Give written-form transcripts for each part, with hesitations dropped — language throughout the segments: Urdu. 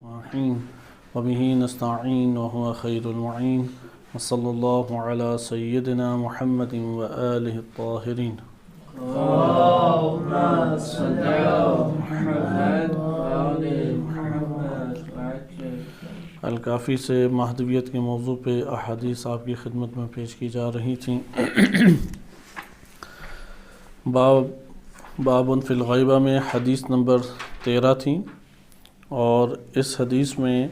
الرحيم وبه نستعين وهو خير المعين وصلى الله على سيدنا محمد وآله الطاهرين. اللهم صل على محمد وآل محمد. الکافی سے مہدویت کے موضوع پہ احادیث آپ کی خدمت میں پیش کی جا رہی تھیں. باب فی الغیبہ میں حدیث نمبر 13 تھی، اور اس حدیث میں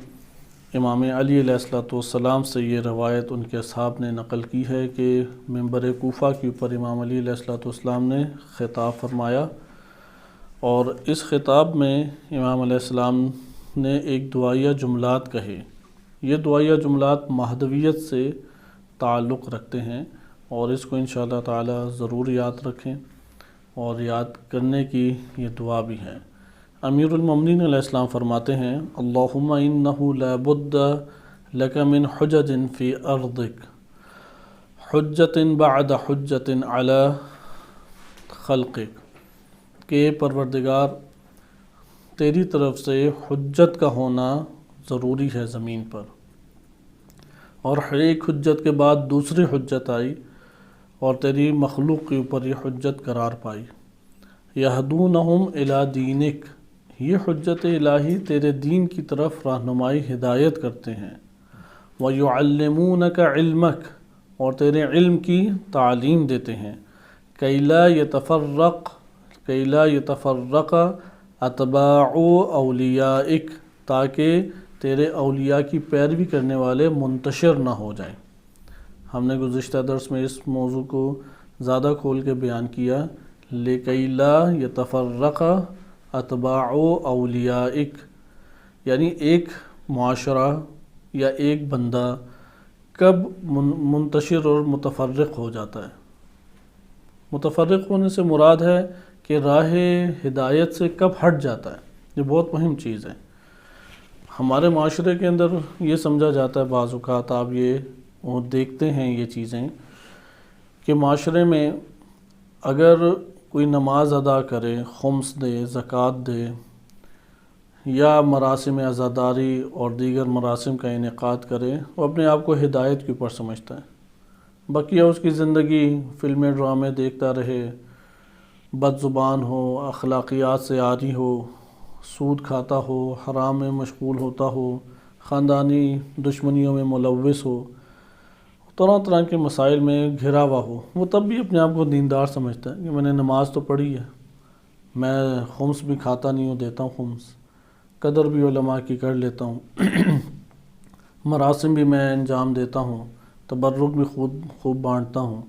امام علی علیہ السلام سے یہ روایت ان کے اصحاب نے نقل کی ہے کہ منبر کوفہ کے اوپر امام علی علیہ السلام نے خطاب فرمایا، اور اس خطاب میں امام علیہ السلام نے ایک دعائیہ جملات کہے. یہ دعائیہ جملات مہدویت سے تعلق رکھتے ہیں، اور اس کو انشاءاللہ تعالی ضرور یاد رکھیں، اور یاد کرنے کی یہ دعا بھی ہے. امیر المومنین علیہ السلام فرماتے ہیں: اللہم انہ لا بد لک من حجج فی ارضک، حجت بعد حجت علی خلقک، کہ پروردگار تیری طرف سے حجت کا ہونا ضروری ہے زمین پر، اور ہر ایک حجت کے بعد دوسری حجت آئی اور تیری مخلوق کے اوپر یہ حجت قرار پائی. یہدونہم الی دینک، یہ حجت الہی تیرے دین کی طرف رہنمائی ہدایت کرتے ہیں. وَيُعَلِّمُونَكَ عِلْمَكَ، اور تیرے علم کی تعلیم دیتے ہیں. كَيْ لَا يَتَفَرَّقَ أَتْبَاعُ أَوْلِيَائِكَ، تاکہ تیرے اولیاء کی پیروی کرنے والے منتشر نہ ہو جائیں. ہم نے گزشتہ درس میں اس موضوع کو زیادہ کھول کے بیان کیا. لِكَيْ لَا يَتَفَرَّقَ اتباع اولیائک، یعنی ایک معاشرہ یا ایک بندہ کب منتشر اور متفرق ہو جاتا ہے. متفرق ہونے سے مراد ہے کہ راہ ہدایت سے کب ہٹ جاتا ہے. یہ بہت مہم چیز ہے. ہمارے معاشرے کے اندر یہ سمجھا جاتا ہے، بعض اوقات آپ یہ دیکھتے ہیں یہ چیزیں، کہ معاشرے میں اگر کوئی نماز ادا کرے، خمس دے، زکوٰۃ دے، یا مراسم عزاداری اور دیگر مراسم کا انعقاد کرے، وہ اپنے آپ کو ہدایت کے اوپر سمجھتا ہے. بقیہ اس کی زندگی فلمیں ڈرامے دیکھتا رہے، بد زبان ہو، اخلاقیات سے عاری ہو، سود کھاتا ہو، حرام میں مشغول ہوتا ہو، خاندانی دشمنیوں میں ملوث ہو، طرح طرح کے مسائل میں گھرا ہوا ہو. وہ تب بھی اپنے آپ کو دیندار سمجھتا ہے کہ میں نے نماز تو پڑھی ہے، میں خمس بھی کھاتا نہیں ہوں، دیتا ہوں خمس، قدر بھی علماء کی کر لیتا ہوں، مراسم بھی میں انجام دیتا ہوں، تبرک بھی خوب بانٹتا ہوں.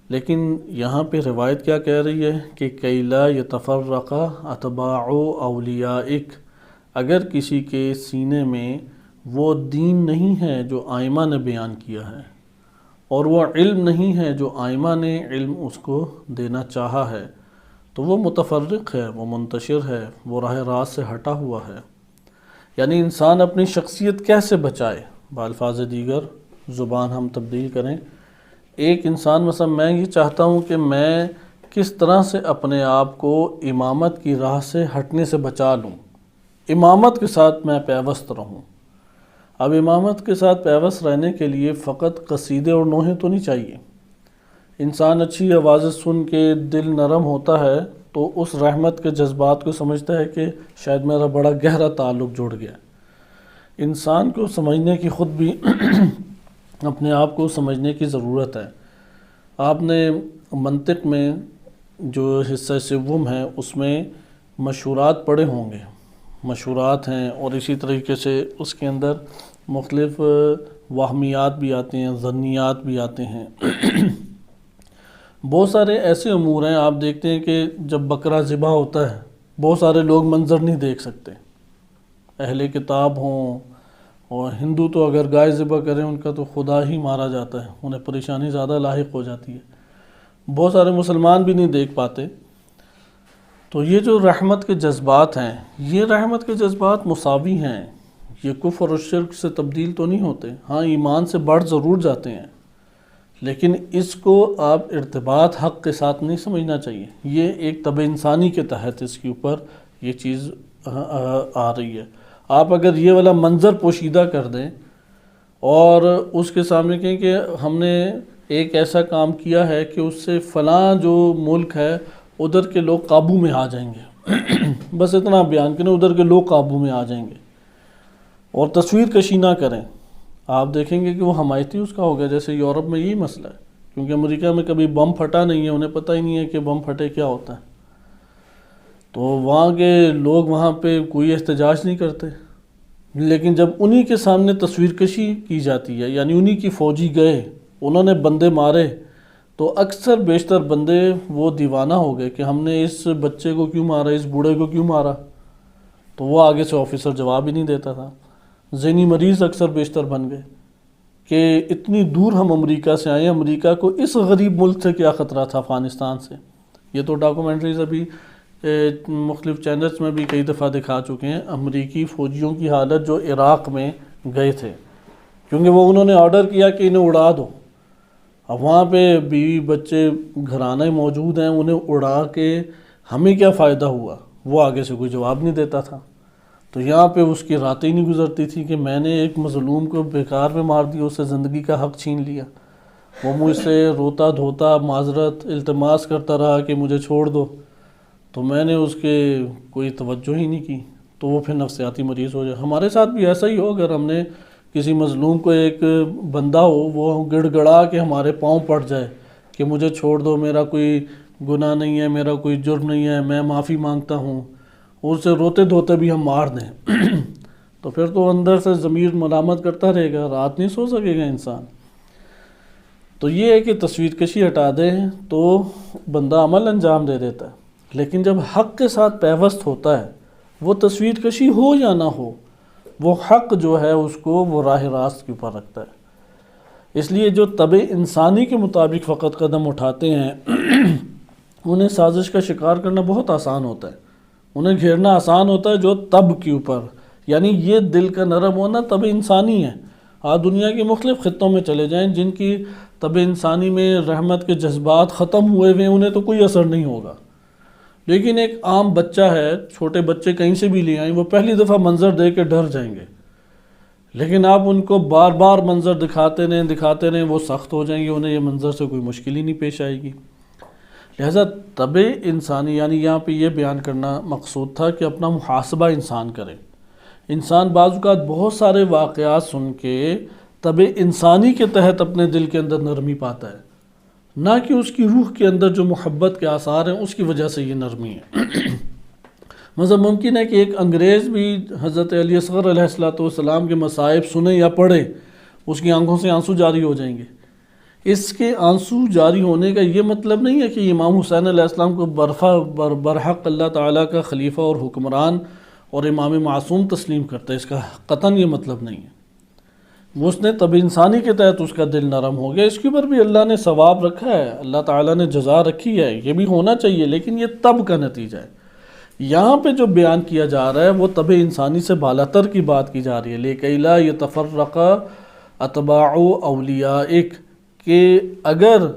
لیکن یہاں پہ روایت کیا کہہ رہی ہے کہ کَيْ لَا يَتَفَرَّقَ أَتْبَاعُ أَوْلِيَائِكَ، اگر کسی کے سینے میں وہ دین نہیں ہے جو آئمہ نے بیان کیا ہے، اور وہ علم نہیں ہے جو آئمہ نے علم اس کو دینا چاہا ہے، تو وہ متفرق ہے، وہ منتشر ہے، وہ راہ راست سے ہٹا ہوا ہے. یعنی انسان اپنی شخصیت کیسے بچائے؟ بالفاظ دیگر زبان ہم تبدیل کریں. ایک انسان مثلا میں یہ چاہتا ہوں کہ میں کس طرح سے اپنے آپ کو امامت کی راہ سے ہٹنے سے بچا لوں، امامت کے ساتھ میں پیوست رہوں. اب امامت کے ساتھ پیوست رہنے کے لیے فقط قصیدے اور نوحے تو نہیں چاہیے. انسان اچھی آوازیں سن کے دل نرم ہوتا ہے تو اس رحمت کے جذبات کو سمجھتا ہے کہ شاید میرا بڑا گہرا تعلق جڑ گیا. انسان کو سمجھنے کی خود بھی اپنے آپ کو سمجھنے کی ضرورت ہے. آپ نے منطق میں جو حصہ سوم ہے اس میں مشہورات پڑھے ہوں گے، مشہورات ہیں، اور اسی طریقے سے اس کے اندر مختلف وہمیات بھی آتے ہیں، ظنیات بھی آتے ہیں. بہت سارے ایسے امور ہیں، آپ دیکھتے ہیں کہ جب بکرا ذبح ہوتا ہے بہت سارے لوگ منظر نہیں دیکھ سکتے، اہل کتاب ہوں، اور ہندو تو اگر گائے ذبح کریں ان کا تو خدا ہی مارا جاتا ہے، انہیں پریشانی زیادہ لاحق ہو جاتی ہے. بہت سارے مسلمان بھی نہیں دیکھ پاتے. تو یہ جو رحمت کے جذبات ہیں، یہ رحمت کے جذبات مساوی ہیں، یہ کفر اور شرک سے تبدیل تو نہیں ہوتے. ہاں ایمان سے بڑھ ضرور جاتے ہیں، لیکن اس کو آپ ارتباط حق کے ساتھ نہیں سمجھنا چاہیے. یہ ایک طبع انسانی کے تحت اس کے اوپر یہ چیز آ رہی ہے. آپ اگر یہ والا منظر پوشیدہ کر دیں اور اس کے سامنے کہیں کہ ہم نے ایک ایسا کام کیا ہے کہ اس سے فلاں جو ملک ہے ادھر کے لوگ قابو میں آ جائیں گے، بس اتنا بیان کریں ادھر کے لوگ قابو میں آ جائیں گے، اور تصویر کشی نہ کریں، آپ دیکھیں گے کہ وہ حمایتی اس کا ہو گیا۔ جیسے یورپ میں یہی مسئلہ ہے، کیونکہ امریکہ میں کبھی بم پھٹا نہیں ہے، انہیں پتہ ہی نہیں ہے کہ بم پھٹے کیا ہوتا ہے، تو وہاں کے لوگ وہاں پہ کوئی احتجاج نہیں کرتے، لیکن جب انہی کے سامنے تصویر کشی کی جاتی ہے، یعنی انہی کی فوجی گئے، انہوں نے بندے مارے، تو اکثر بیشتر بندے وہ دیوانہ ہو گئے کہ ہم نے اس بچے کو کیوں مارا، اس بوڑھے کو کیوں مارا، تو وہ آگے سے آفیسر جواب ہی نہیں دیتا تھا۔ ذہنی مریض اکثر بیشتر بن گئے کہ اتنی دور ہم امریکہ سے آئے، امریکہ کو اس غریب ملک سے کیا خطرہ تھا افغانستان سے۔ یہ تو ڈاکومنٹریز ابھی مختلف چینلز میں بھی کئی دفعہ دکھا چکے ہیں، امریکی فوجیوں کی حالت جو عراق میں گئے تھے، کیونکہ وہ انہوں نے آرڈر کیا کہ انہیں اڑا دو، اب وہاں پہ بیوی بچے گھرانے موجود ہیں، انہیں اڑا کے ہمیں کیا فائدہ ہوا، وہ آگے سے کوئی جواب نہیں دیتا تھا۔ تو یہاں پہ اس کی راتیں ہی نہیں گزرتی تھی کہ میں نے ایک مظلوم کو بیکار میں مار دیا، اس سے زندگی کا حق چھین لیا، وہ مجھ سے روتا دھوتا معذرت التماس کرتا رہا کہ مجھے چھوڑ دو، تو میں نے اس کے کوئی توجہ ہی نہیں کی، تو وہ پھر نفسیاتی مریض ہو جائے۔ ہمارے ساتھ بھی ایسا ہی ہو، اگر ہم نے کسی مظلوم کو، ایک بندہ ہو وہ گڑ گڑا کے ہمارے پاؤں پڑ جائے کہ مجھے چھوڑ دو، میرا کوئی گناہ نہیں ہے، میرا کوئی جرم نہیں ہے، میں معافی مانگتا ہوں، اور اسے روتے دھوتے بھی ہم مار دیں تو پھر تو اندر سے ضمیر ملامت کرتا رہے گا، رات نہیں سو سکے گا انسان۔ تو یہ ہے کہ تصویر کشی ہٹا دیں تو بندہ عمل انجام دے دیتا ہے، لیکن جب حق کے ساتھ پیوست ہوتا ہے، وہ تصویر کشی ہو یا نہ ہو، وہ حق جو ہے اس کو وہ راہ راست کے اوپر رکھتا ہے۔ اس لیے جو طبع انسانی کے مطابق فقط قدم اٹھاتے ہیں انہیں سازش کا شکار کرنا بہت آسان ہوتا ہے، انہیں گھیرنا آسان ہوتا ہے جو طب کے اوپر، یعنی یہ دل کا نرم ہونا طبع انسانی ہے۔ آپ دنیا کے مختلف خطوں میں چلے جائیں، جن کی طبع انسانی میں رحمت کے جذبات ختم ہوئے ہوئے، انہیں تو کوئی اثر نہیں ہوگا، لیکن ایک عام بچہ ہے، چھوٹے بچے کہیں سے بھی لے آئیں، وہ پہلی دفعہ منظر دے کے ڈر جائیں گے، لیکن آپ ان کو بار بار منظر دکھاتے رہیں وہ سخت ہو جائیں گے، انہیں یہ منظر سے کوئی مشکل ہی نہیں پیش آئے گی۔ لہذا طبع انسانی، یعنی یہاں پہ یہ بیان کرنا مقصود تھا کہ اپنا محاسبہ انسان کرے۔ انسان بعض اوقات بہت سارے واقعات سن کے طبع انسانی کے تحت اپنے دل کے اندر نرمی پاتا ہے، نہ کہ اس کی روح کے اندر جو محبت کے آثار ہیں اس کی وجہ سے یہ نرمی ہے۔ مثلا ممکن ہے کہ ایک انگریز بھی حضرت علی اصغر علیہ السلام کے مصائب سنے یا پڑھے، اس کی آنکھوں سے آنسو جاری ہو جائیں گے۔ اس کے آنسو جاری ہونے کا یہ مطلب نہیں ہے کہ امام حسین علیہ السلام کو برحق اللہ تعالیٰ کا خلیفہ اور حکمران اور امام معصوم تسلیم کرتا ہے، اس کا قطعاً یہ مطلب نہیں ہے۔ اس نے طبع انسانی کے تحت اس کا دل نرم ہو گیا، اس کے اوپر بھی اللہ نے ثواب رکھا ہے، اللہ تعالیٰ نے جزا رکھی ہے، یہ بھی ہونا چاہیے، لیکن یہ طب کا نتیجہ ہے۔ یہاں پہ جو بیان کیا جا رہا ہے وہ طبع انسانی سے بالاتر کی بات کی جا رہی ہے، لِكَيْ لَا يَتَفَرَّقَ أَتْبَاعُ أَوْلِيَائِكَ، کہ اگر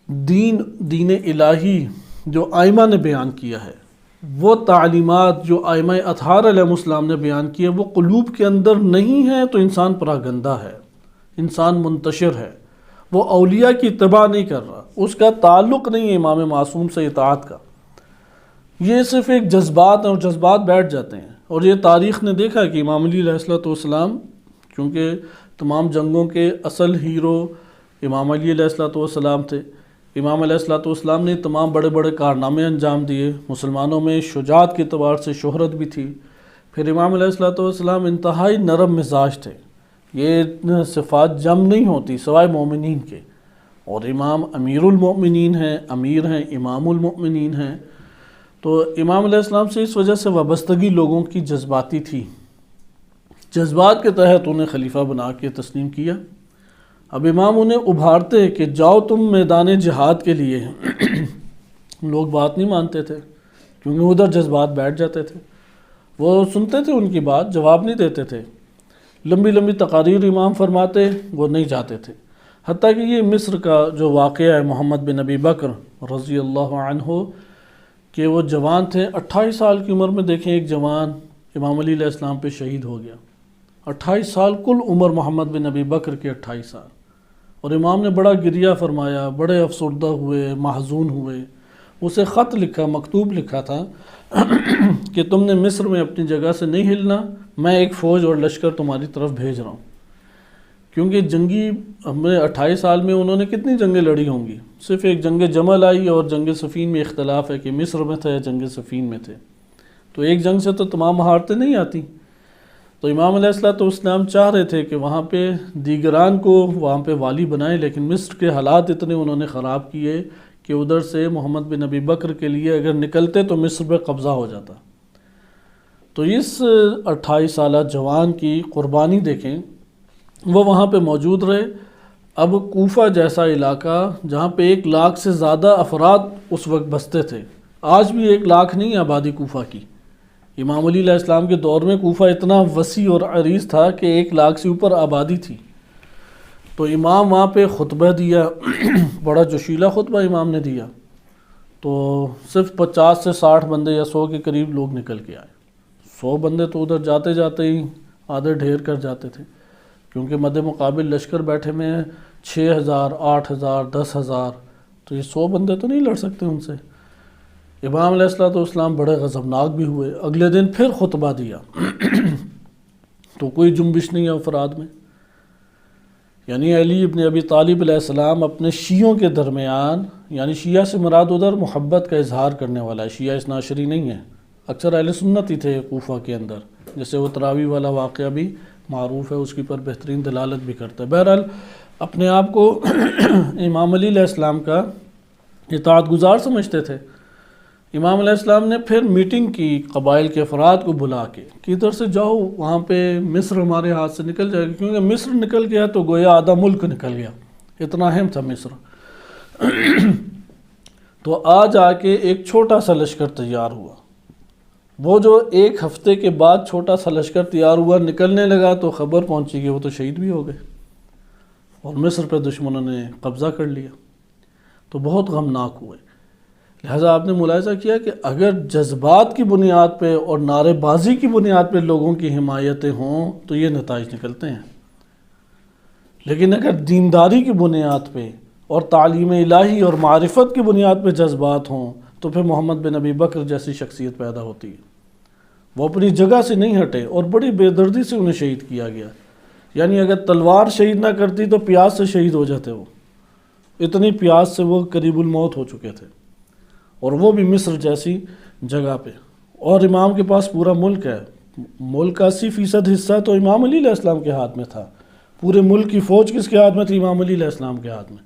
دین الہی جو آئمہ نے بیان کیا ہے، وہ تعلیمات جو آئمہ اطہار علیہ السلام نے بیان کی ہے، وہ قلوب کے اندر نہیں ہے تو انسان پراگندہ ہے، انسان منتشر ہے، وہ اولیاء کی اتباع نہیں کر رہا، اس کا تعلق نہیں ہے امام معصوم سے اطاعت کا، یہ صرف ایک جذبات ہیں اور جذبات بیٹھ جاتے ہیں۔ اور یہ تاریخ نے دیکھا کہ امام علی علیہ السلام، کیونکہ تمام جنگوں کے اصل ہیرو امام علی علیہ السلام تھے، امام علیہ السلام نے تمام بڑے بڑے کارنامے انجام دیے، مسلمانوں میں شجاعت کے اعتبار سے شہرت بھی تھی۔ پھر امام علیہ السلام انتہائی نرم مزاج تھے، یہ صفات جم نہیں ہوتی سوائے مومنین کے، اور امام امیر المؤمنین ہیں، امیر ہیں، امام المؤمنین ہیں، تو امام علیہ السلام سے اس وجہ سے وابستگی لوگوں کی جذباتی تھی، جذبات کے تحت انہیں خلیفہ بنا کے تسلیم کیا۔ اب امام انہیں ابھارتے کہ جاؤ تم میدان جہاد کے لیے، لوگ بات نہیں مانتے تھے کیونکہ ادھر جذبات بیٹھ جاتے تھے، وہ سنتے تھے ان کی بات، جواب نہیں دیتے تھے، لمبی لمبی تقاریر امام فرماتے، وہ نہیں جاتے تھے۔ حتیٰ کہ یہ مصر کا جو واقعہ ہے محمد بن ابی بکر رضی اللہ عنہ، کہ وہ جوان تھے، 28 سال کی عمر میں دیکھیں ایک جوان امام علی علیہ السلام پہ شہید ہو گیا۔ 28 سال کل عمر محمد بن ابی بکر کے 28 سال، اور امام نے بڑا گریہ فرمایا، بڑے افسردہ ہوئے، محزون ہوئے۔ اسے خط لکھا، مکتوب لکھا تھا کہ تم نے مصر میں اپنی جگہ سے نہیں ہلنا، میں ایک فوج اور لشکر تمہاری طرف بھیج رہا ہوں۔ کیونکہ جنگی ہمیں 28 سال میں انہوں نے کتنی جنگیں لڑی ہوں گی، صرف ایک جنگ جمل آئی، اور جنگ صفین میں اختلاف ہے کہ مصر میں تھے یا جنگ صفین میں تھے، تو ایک جنگ سے تو تمام مہارتیں نہیں آتی۔ تو امام علیہ السلام چاہ رہے تھے کہ وہاں پہ دیگران کو وہاں پہ والی بنائیں، لیکن مصر کے حالات اتنے انہوں نے خراب کیے کہ ادھر سے محمد بن ابی بکر کے لیے اگر نکلتے تو مصر پہ قبضہ ہو جاتا۔ تو اس 28 سالہ جوان کی قربانی دیکھیں، وہ وہاں پہ موجود رہے۔ اب کوفہ جیسا علاقہ جہاں پہ 1 لاکھ سے زیادہ افراد اس وقت بستے تھے، آج بھی 1 لاکھ نہیں ہے آبادی کوفہ کی، امام علی علیہ السلام کے دور میں کوفہ اتنا وسیع اور عریض تھا کہ 1 لاکھ سے اوپر آبادی تھی۔ تو امام وہاں پہ خطبہ دیا، بڑا جوشیلا خطبہ امام نے دیا، تو صرف 50 سے 60 بندے یا 100 کے قریب لوگ نکل کے آئے۔ 100 بندے تو ادھر جاتے جاتے ہی آدھے ڈھیر کر جاتے تھے، کیونکہ مد مقابل لشکر بیٹھے میں 6000 8000 10,000، تو یہ 100 بندے تو نہیں لڑ سکتے ان سے۔ امام علیہ السلام بڑے غضبناک بھی ہوئے، اگلے دن پھر خطبہ دیا تو کوئی جنبش نہیں ہے افراد میں۔ یعنی علی ابن ابی طالب علیہ السلام اپنے شیعوں کے درمیان، یعنی شیعہ سے مراد ادھر محبت کا اظہار کرنے والا ہے، شیعہ اثنا عشری نہیں ہے، اکثر اہل سنت ہی تھے کوفہ کے اندر، جیسے وہ تراوی والا واقعہ بھی معروف ہے، اس کی پر بہترین دلالت بھی کرتا ہے۔ بہرحال اپنے آپ کو امام علی علیہ السلام کا اطاعت گزار سمجھتے تھے۔ امام علیہ السلام نے پھر میٹنگ کی قبائل کے افراد کو بلا کے کہ ادھر سے جاؤ، وہاں پہ مصر ہمارے ہاتھ سے نکل جائے گا، کیونکہ مصر نکل گیا تو گویا آدھا ملک نکل گیا، اتنا اہم تھا مصر۔ تو آج آ کے ایک چھوٹا سا لشکر تیار ہوا، وہ جو 1 ہفتے کے بعد چھوٹا سا لشکر تیار ہوا نکلنے لگا تو خبر پہنچی کہ وہ تو شہید بھی ہو گئے، اور مصر پہ دشمنوں نے قبضہ کر لیا، تو بہت غمناک ہوئے۔ لہٰذا آپ نے ملاحظہ کیا کہ اگر جذبات کی بنیاد پہ اور نعرے بازی کی بنیاد پہ لوگوں کی حمایتیں ہوں تو یہ نتائج نکلتے ہیں، لیکن اگر دینداری کی بنیاد پہ اور تعلیم الہی اور معرفت کی بنیاد پہ جذبات ہوں تو پھر محمد بن ابی بکر جیسی شخصیت پیدا ہوتی ہے۔ وہ اپنی جگہ سے نہیں ہٹے اور بڑی بے دردی سے انہیں شہید کیا گیا، یعنی اگر تلوار شہید نہ کرتی تو پیاس سے شہید ہو جاتے، وہ اتنی پیاس سے وہ قریب الموت ہو چکے تھے، اور وہ بھی مصر جیسی جگہ پہ۔ اور امام کے پاس پورا ملک ہے، ملک کا 80% حصہ تو امام علی علیہ السلام کے ہاتھ میں تھا۔ پورے ملک کی فوج کس کے ہاتھ میں تھی؟ امام علی علیہ السلام کے ہاتھ میں۔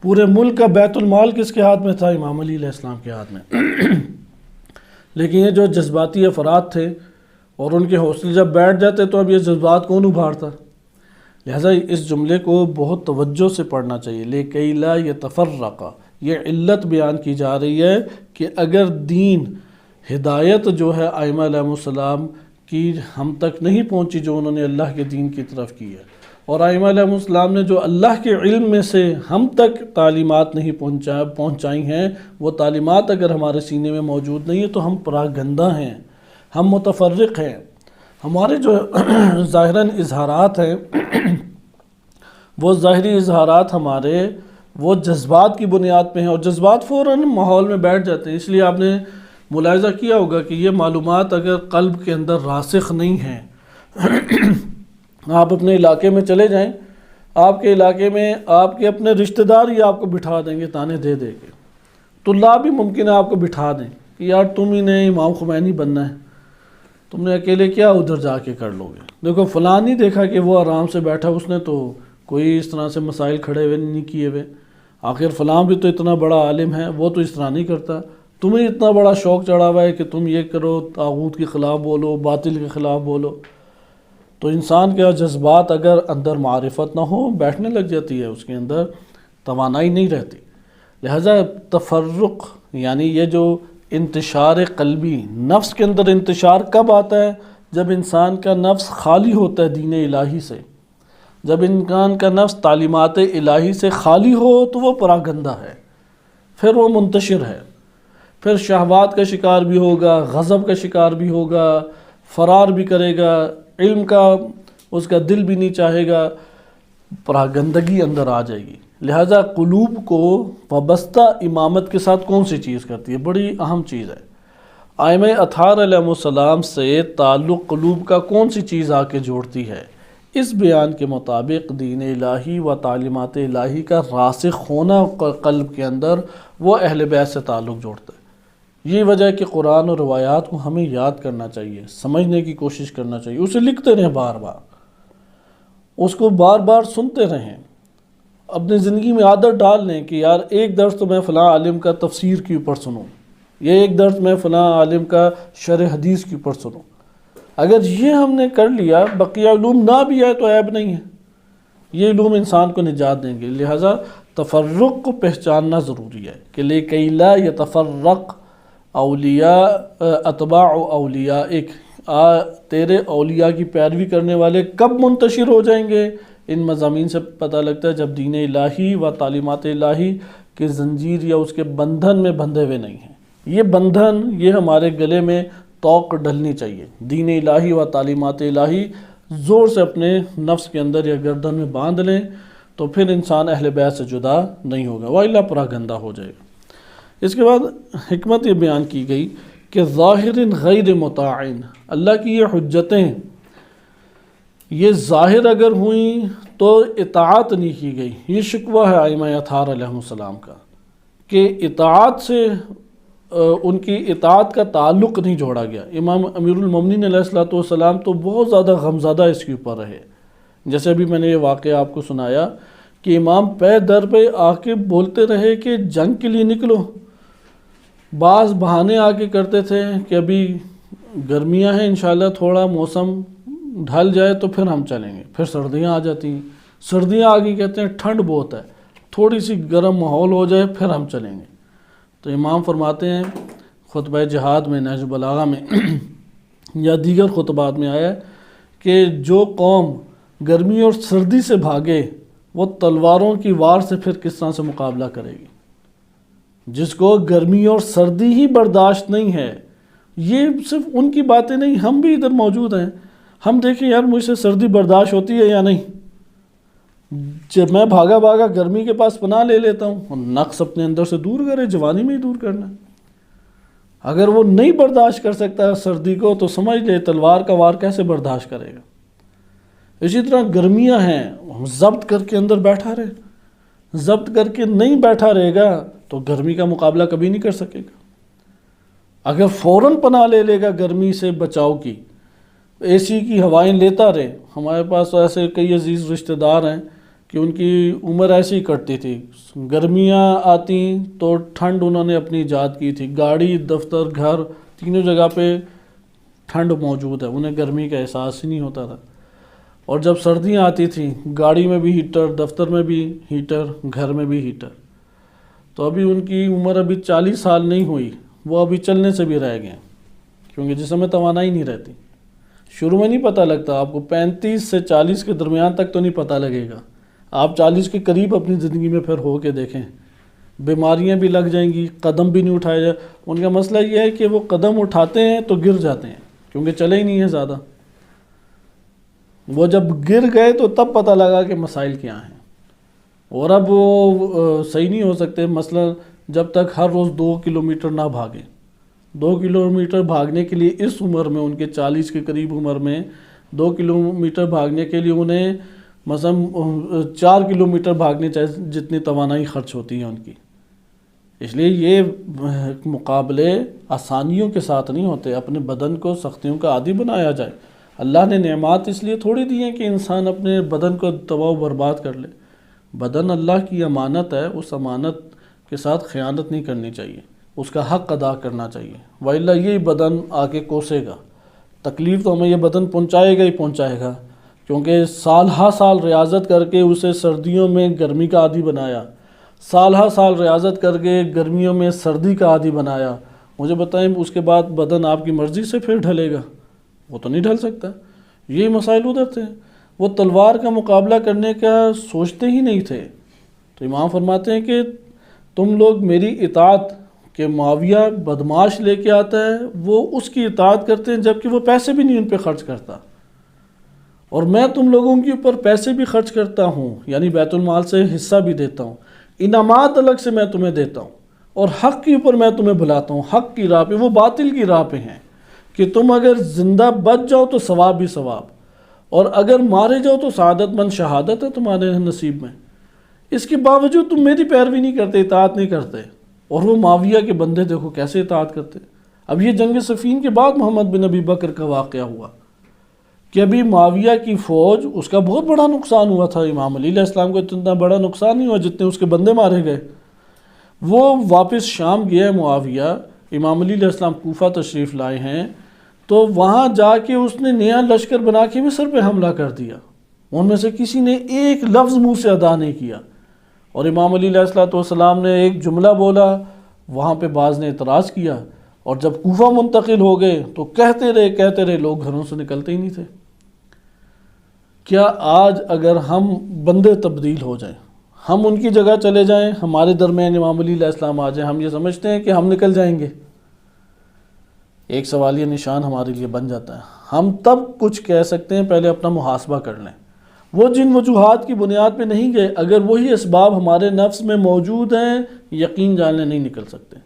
پورے ملک کا بیت المال کس کے ہاتھ میں تھا؟ امام علی علیہ السلام کے ہاتھ میں۔ لیکن یہ جو جذباتی افراد تھے اور ان کے حوصلے جب بیٹھ جاتے تو اب یہ جذبات کون ابھارتا؟ لہٰذا اس جملے کو بہت توجہ سے پڑھنا چاہیے۔ لِكَيْ لَا يَتَفَرَّقَ، یہ علت بیان کی جا رہی ہے کہ اگر دین ہدایت جو ہے ائمہ علیہ السلام کی ہم تک نہیں پہنچی جو انہوں نے اللہ کے دین کی طرف کی ہے، اور ائمہ علیہ السلام نے جو اللہ کے علم میں سے ہم تک تعلیمات نہیں پہنچائی ہیں، وہ تعلیمات اگر ہمارے سینے میں موجود نہیں ہے تو ہم پراگندہ ہیں، ہم متفرق ہیں۔ ہمارے جو ظاہراً اظہارات ہیں وہ ظاہری اظہارات ہمارے وہ جذبات کی بنیاد پہ ہیں، اور جذبات فوراً ماحول میں بیٹھ جاتے ہیں۔ اس لیے آپ نے ملاحظہ کیا ہوگا کہ یہ معلومات اگر قلب کے اندر راسخ نہیں ہیں، آپ اپنے علاقے میں چلے جائیں، آپ کے علاقے میں آپ کے اپنے رشتہ دار ہی آپ کو بٹھا دیں گے تانے دے دے کے، طلاب بھی ممکن ہے آپ کو بٹھا دیں کہ یار تم ہی نے امام خمینی بننا ہے، تم نے اکیلے کیا ادھر جا کے کر لو گے، دیکھو فلاں نہیں دیکھا کہ وہ آرام سے بیٹھا، اس نے تو کوئی اس طرح سے مسائل کھڑے ہوئے نہیں کیے ہوئے، آخر فلاں بھی تو اتنا بڑا عالم ہے، وہ تو اس طرح نہیں کرتا، تمہیں اتنا بڑا شوق چڑھا ہوا ہے کہ تم یہ کرو، طاغوت کے خلاف بولو، باطل کے خلاف بولو۔ تو انسان کے جذبات اگر اندر معرفت نہ ہو بیٹھنے لگ جاتی ہے، اس کے اندر توانائی نہیں رہتی۔ لہذا تفرق یعنی یہ جو انتشار قلبی، نفس کے اندر انتشار کب آتا ہے؟ جب انسان کا نفس خالی ہوتا ہے دین الہی سے، جب انسان کا نفس تعلیمات الہی سے خالی ہو تو وہ پراگندہ ہے، پھر وہ منتشر ہے، پھر شہوات کا شکار بھی ہوگا، غضب کا شکار بھی ہوگا، فرار بھی کرے گا، علم کا اس کا دل بھی نہیں چاہے گا، پراگندگی اندر آ جائے گی۔ لہٰذا قلوب کو وابستہ امامت کے ساتھ کون سی چیز کرتی ہے؟ بڑی اہم چیز ہے۔ ائمہ اطہار علیہ السلام سے تعلق قلوب کا کون سی چیز آ کے جوڑتی ہے؟ اس بیان کے مطابق دین الہی و تعلیمات الہی کا راسخ ہونا قلب کے اندر، وہ اہل بیت سے تعلق جوڑتا ہے۔ یہ وجہ ہے کہ قرآن اور روایات کو ہمیں یاد کرنا چاہیے، سمجھنے کی کوشش کرنا چاہیے، اسے لکھتے رہیں بار بار، اس کو بار بار سنتے رہیں، اپنی زندگی میں عادت ڈال لیں کہ یار ایک درس تو میں فلاں عالم کا تفسیر کے اوپر سنوں، یہ ایک درس میں فلاں عالم کا شرح حدیث کے اوپر سنوں۔ اگر یہ ہم نے کر لیا، بقیہ علوم نہ بھی آئے تو عیب نہیں ہے، یہ علوم انسان کو نجات دیں گے۔ لہٰذا تفرق کو پہچاننا ضروری ہے کہ لِكَيْ لَا يَتَفَرَّقْ اولیاء اتباع اولیائک، تیرے اولیاء کی پیروی کرنے والے کب منتشر ہو جائیں گے؟ ان مضامین سے پتہ لگتا ہے جب دین الہی و تعلیمات الہی کے زنجیر یا اس کے بندھن میں بندھے ہوئے نہیں ہیں۔ یہ بندھن، یہ ہمارے گلے میں توق ڈلنی چاہیے، دین الہی و تعلیمات الہی زور سے اپنے نفس کے اندر یا گردن میں باندھ لیں تو پھر انسان اہل بیت سے جدا نہیں ہوگا، وَإِلَّا پراگندہ ہو جائے گا۔ اس کے بعد حکمت یہ بیان کی گئی کہ ظاہر غیر مطاعن، اللہ کی یہ حجتیں یہ ظاہر اگر ہوئیں تو اطاعت نہیں کی گئی۔ یہ شکوہ ہے ائمہ اطہار علیہ السلام کا کہ اطاعت سے ان کی اطاعت کا تعلق نہیں جوڑا گیا۔ امام امیر المومنین علیہ السلام تو بہت زیادہ غمزدہ اس کے اوپر رہے، جیسے ابھی میں نے یہ واقعہ آپ کو سنایا کہ امام پے در پہ آ کے بولتے رہے کہ جنگ کے لیے نکلو، بعض بہانے آ کے کرتے تھے کہ ابھی گرمیاں ہیں، انشاءاللہ تھوڑا موسم ڈھل جائے تو پھر ہم چلیں گے، پھر سردیاں آ جاتی ہیں، سردیاں آ گئی کہتے ہیں ٹھنڈ بہت ہے، تھوڑی سی گرم ماحول ہو جائے پھر ہم چلیں گے۔ تو امام فرماتے ہیں خطبہ جہاد میں، نہج البلاغہ میں یا دیگر خطبات میں آیا کہ جو قوم گرمی اور سردی سے بھاگے وہ تلواروں کی وار سے پھر کس طرح سے مقابلہ کرے گی؟ جس کو گرمی اور سردی ہی برداشت نہیں ہے، یہ صرف ان کی باتیں نہیں، ہم بھی ادھر موجود ہیں، ہم دیکھیں یار مجھ سے سردی برداشت ہوتی ہے یا نہیں؟ جب میں بھاگا بھاگا گرمی کے پاس پناہ لے لیتا ہوں، نقص اپنے اندر سے دور کرے، جوانی میں ہی دور کرنا ہے۔ اگر وہ نہیں برداشت کر سکتا سردی کو تو سمجھ لے تلوار کا وار کیسے برداشت کرے گا۔ اسی طرح گرمیاں ہیں، ضبط کر کے اندر بیٹھا رہے، ضبط کر کے نہیں بیٹھا رہے گا تو گرمی کا مقابلہ کبھی نہیں کر سکے گا۔ اگر فوراً پناہ لے لے گا گرمی سے بچاؤ کی، اے سی کی ہوائیں لیتا رہے، ہمارے پاس ایسے کئی عزیز رشتہ دار ہیں کہ ان کی عمر ایسی ہی کٹتی تھی، گرمیاں آتی تو ٹھنڈ انہوں نے اپنی ایجاد کی تھی، گاڑی، دفتر، گھر، تینوں جگہ پہ ٹھنڈ موجود ہے، انہیں گرمی کا احساس ہی نہیں ہوتا تھا۔ اور جب سردیاں آتی تھیں، گاڑی میں بھی ہیٹر، دفتر میں بھی ہیٹر، گھر میں بھی ہیٹر۔ تو ابھی ان کی عمر ابھی 40 سال نہیں ہوئی، وہ ابھی چلنے سے بھی رہ گئے، کیونکہ جسم میں توانائی نہیں رہتی۔ شروع میں نہیں پتہ لگتا، آپ کو 35 سے 40 کے درمیان تک تو نہیں پتہ لگے گا، آپ 40 کے قریب اپنی زندگی میں پھر ہو کے دیکھیں، بیماریاں بھی لگ جائیں گی، قدم بھی نہیں اٹھایا جائے۔ ان کا مسئلہ یہ ہے کہ وہ قدم اٹھاتے ہیں تو گر جاتے ہیں، کیونکہ چلے ہی نہیں ہیں زیادہ۔ وہ جب گر گئے تو تب پتہ لگا کہ مسائل کیا ہیں، اور اب وہ صحیح نہیں ہو سکتے۔ مثلا جب تک ہر روز 2 کلومیٹر نہ بھاگیں، 2 کلومیٹر بھاگنے کے لیے اس عمر میں، ان کے 40 کے قریب عمر میں 2 کلومیٹر بھاگنے کے لیے انہیں مثلا 4 کلومیٹر بھاگنے چاہیے جتنی توانائی خرچ ہوتی ہے ان کی۔ اس لیے یہ مقابلے آسانیوں کے ساتھ نہیں ہوتے، اپنے بدن کو سختیوں کا عادی بنایا جائے۔ اللہ نے نعمات اس لیے تھوڑی دی ہیں کہ انسان اپنے بدن کو تباہ و برباد کر لے۔ بدن اللہ کی امانت ہے، اس امانت کے ساتھ خیانت نہیں کرنی چاہیے، اس کا حق ادا کرنا چاہیے، وإلا یہی بدن آ کے کوسے گا۔ تکلیف تو ہمیں یہ بدن پہنچائے گا ہی پہنچائے گا، کیونکہ سال ہا سال ریاضت کر کے اسے سردیوں میں گرمی کا عادی بنایا، سال ہا سال ریاضت کر کے گرمیوں میں سردی کا عادی بنایا۔ مجھے بتائیں اس کے بعد بدن آپ کی مرضی سے پھر ڈھلے گا؟ وہ تو نہیں ڈھل سکتا۔ یہی مسائل ادھر تھے، وہ تلوار کا مقابلہ کرنے کا سوچتے ہی نہیں تھے۔ تو امام فرماتے ہیں کہ تم لوگ میری اطاعت کہ معاویہ بدماش لے کے آتا ہے، وہ اس کی اطاعت کرتے ہیں جبکہ وہ پیسے بھی نہیں ان پہ خرچ کرتا، اور میں تم لوگوں کے اوپر پیسے بھی خرچ کرتا ہوں، یعنی بیت المال سے حصہ بھی دیتا ہوں، انعامات الگ سے میں تمہیں دیتا ہوں، اور حق کے اوپر میں تمہیں بلاتا ہوں، حق کی راہ پہ، وہ باطل کی راہ پہ ہیں کہ تم اگر زندہ بچ جاؤ تو ثواب بھی ثواب، اور اگر مارے جاؤ تو سعادت مند شہادت ہے تمہارے نصیب میں۔ اس کے باوجود تم میری پیروی نہیں کرتے، اطاعت نہیں کرتے، اور وہ معاویہ کے بندے دیکھو کیسے اطاعت کرتے۔ اب یہ جنگ صفین کے بعد محمد بن ابی بکر کا واقعہ ہوا کہ ابھی معاویہ کی فوج، اس کا بہت بڑا نقصان ہوا تھا، امام علی علیہ السلام کو اتنا بڑا نقصان نہیں ہوا جتنے اس کے بندے مارے گئے۔ وہ واپس شام گیا ہے معاویہ، امام علی علیہ السلام کوفہ تشریف لائے ہیں، تو وہاں جا کے اس نے نیا لشکر بنا کے مصر پہ حملہ کر دیا، ان میں سے کسی نے ایک لفظ منہ سے ادا نہیں کیا، اور امام علی علیہ السلام نے ایک جملہ بولا، وہاں پہ بعض نے اعتراض کیا، اور جب کوفہ منتقل ہو گئے تو کہتے رہے لوگ گھروں سے نکلتے ہی نہیں تھے۔ کیا آج اگر ہم بندے تبدیل ہو جائیں، ہم ان کی جگہ چلے جائیں، ہمارے درمیان امام علی علیہ السلام آ جائیں، ہم یہ سمجھتے ہیں کہ ہم نکل جائیں گے؟ ایک سوالیہ نشان ہمارے لیے بن جاتا ہے۔ ہم تب کچھ کہہ سکتے ہیں، پہلے اپنا محاسبہ کر لیں۔ وہ جن وجوہات کی بنیاد پہ نہیں گئے، اگر وہی اسباب ہمارے نفس میں موجود ہیں، یقین جاننے نہیں نکل سکتے،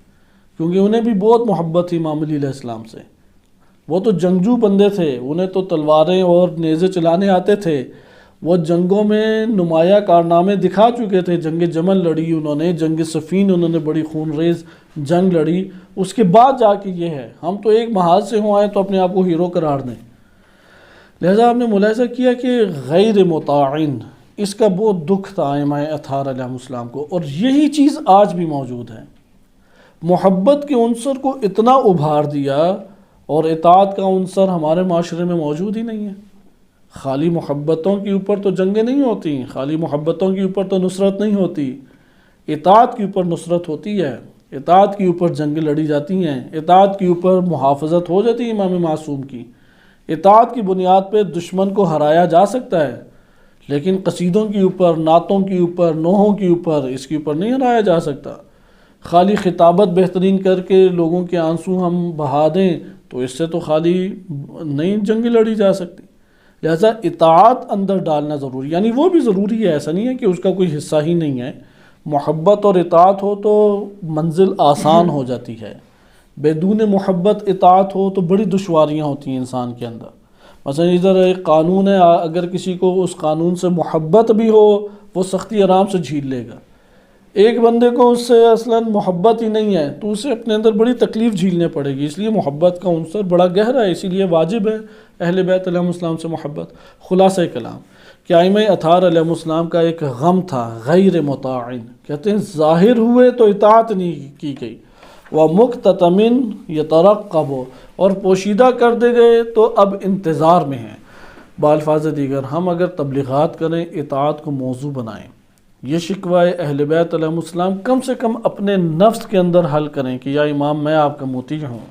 کیونکہ انہیں بھی بہت محبت تھی امام علی علیہ السلام سے۔ وہ تو جنگجو بندے تھے، انہیں تو تلواریں اور نیزے چلانے آتے تھے، وہ جنگوں میں نمایاں کارنامے دکھا چکے تھے، جنگ جمل لڑی انہوں نے، جنگ صفین انہوں نے بڑی خون ریز جنگ لڑی، اس کے بعد جا کے یہ ہے۔ ہم تو ایک محاذ سے ہوں آئے تو اپنے آپ کو ہیرو قرار دیں۔ لہذا آپ نے ملاحظہ کیا کہ غیر مطاعن، اس کا بہت دکھ تھا ائمہ اطہار علیہ السلام کو، اور یہی چیز آج بھی موجود ہے۔ محبت کے عنصر کو اتنا ابھار دیا، اور اطاعت کا عنصر ہمارے معاشرے میں موجود ہی نہیں ہے۔ خالی محبتوں کے اوپر تو جنگیں نہیں ہوتی، خالی محبتوں کے اوپر تو نصرت نہیں ہوتی، اطاعت کے اوپر نصرت ہوتی ہے، اطاعت کے اوپر جنگیں لڑی جاتی ہیں، اطاعت کے اوپر محافظت ہو جاتی ہے امام معصوم کی، اطاعت کی بنیاد پہ دشمن کو ہرایا جا سکتا ہے، لیکن قصیدوں کے اوپر، نعتوں کے اوپر، نوحوں کے اوپر، اس کے اوپر نہیں ہرایا جا سکتا۔ خالی خطابت بہترین کر کے لوگوں کے آنسو ہم بہا دیں تو اس سے تو خالی نہیں جنگیں لڑی جا سکتی۔ لہذا اطاعت اندر ڈالنا ضروری، یعنی وہ بھی ضروری ہے، ایسا نہیں ہے کہ اس کا کوئی حصہ ہی نہیں ہے۔ محبت اور اطاعت ہو تو منزل آسان ہو جاتی ہے، بیدون محبت اطاعت ہو تو بڑی دشواریاں ہوتی ہیں انسان کے اندر۔ مثلا ادھر ایک قانون ہے، اگر کسی کو اس قانون سے محبت بھی ہو وہ سختی آرام سے جھیل لے گا، ایک بندے کو اس سے اصلاً محبت ہی نہیں ہے تو اسے اپنے اندر بڑی تکلیف جھیلنے پڑے گی۔ اس لیے محبت کا عنصر بڑا گہرا ہے، اسی لیے واجب ہے اہل بیت علیہ السلام سے محبت۔ خلاصہ کلام کہ ائمہ اطہار علیہ السلام کا ایک غم تھا غیر مطاعن، کہتے ہیں ظاہر ہوئے تو اطاعت نہیں کی گئی، وَمُقْتَتَمٍ يَتَرَقَّبُ، اور پوشیدہ کر دے گئے تو اب انتظار میں ہیں۔ بالفاظ دیگر ہم اگر تبلیغات کریں، اطاعت کو موضوع بنائیں، یہ شکوہ اہل بیت علیہ السلام کم سے کم اپنے نفس کے اندر حل کریں کہ یا امام میں آپ کا مطیع ہوں،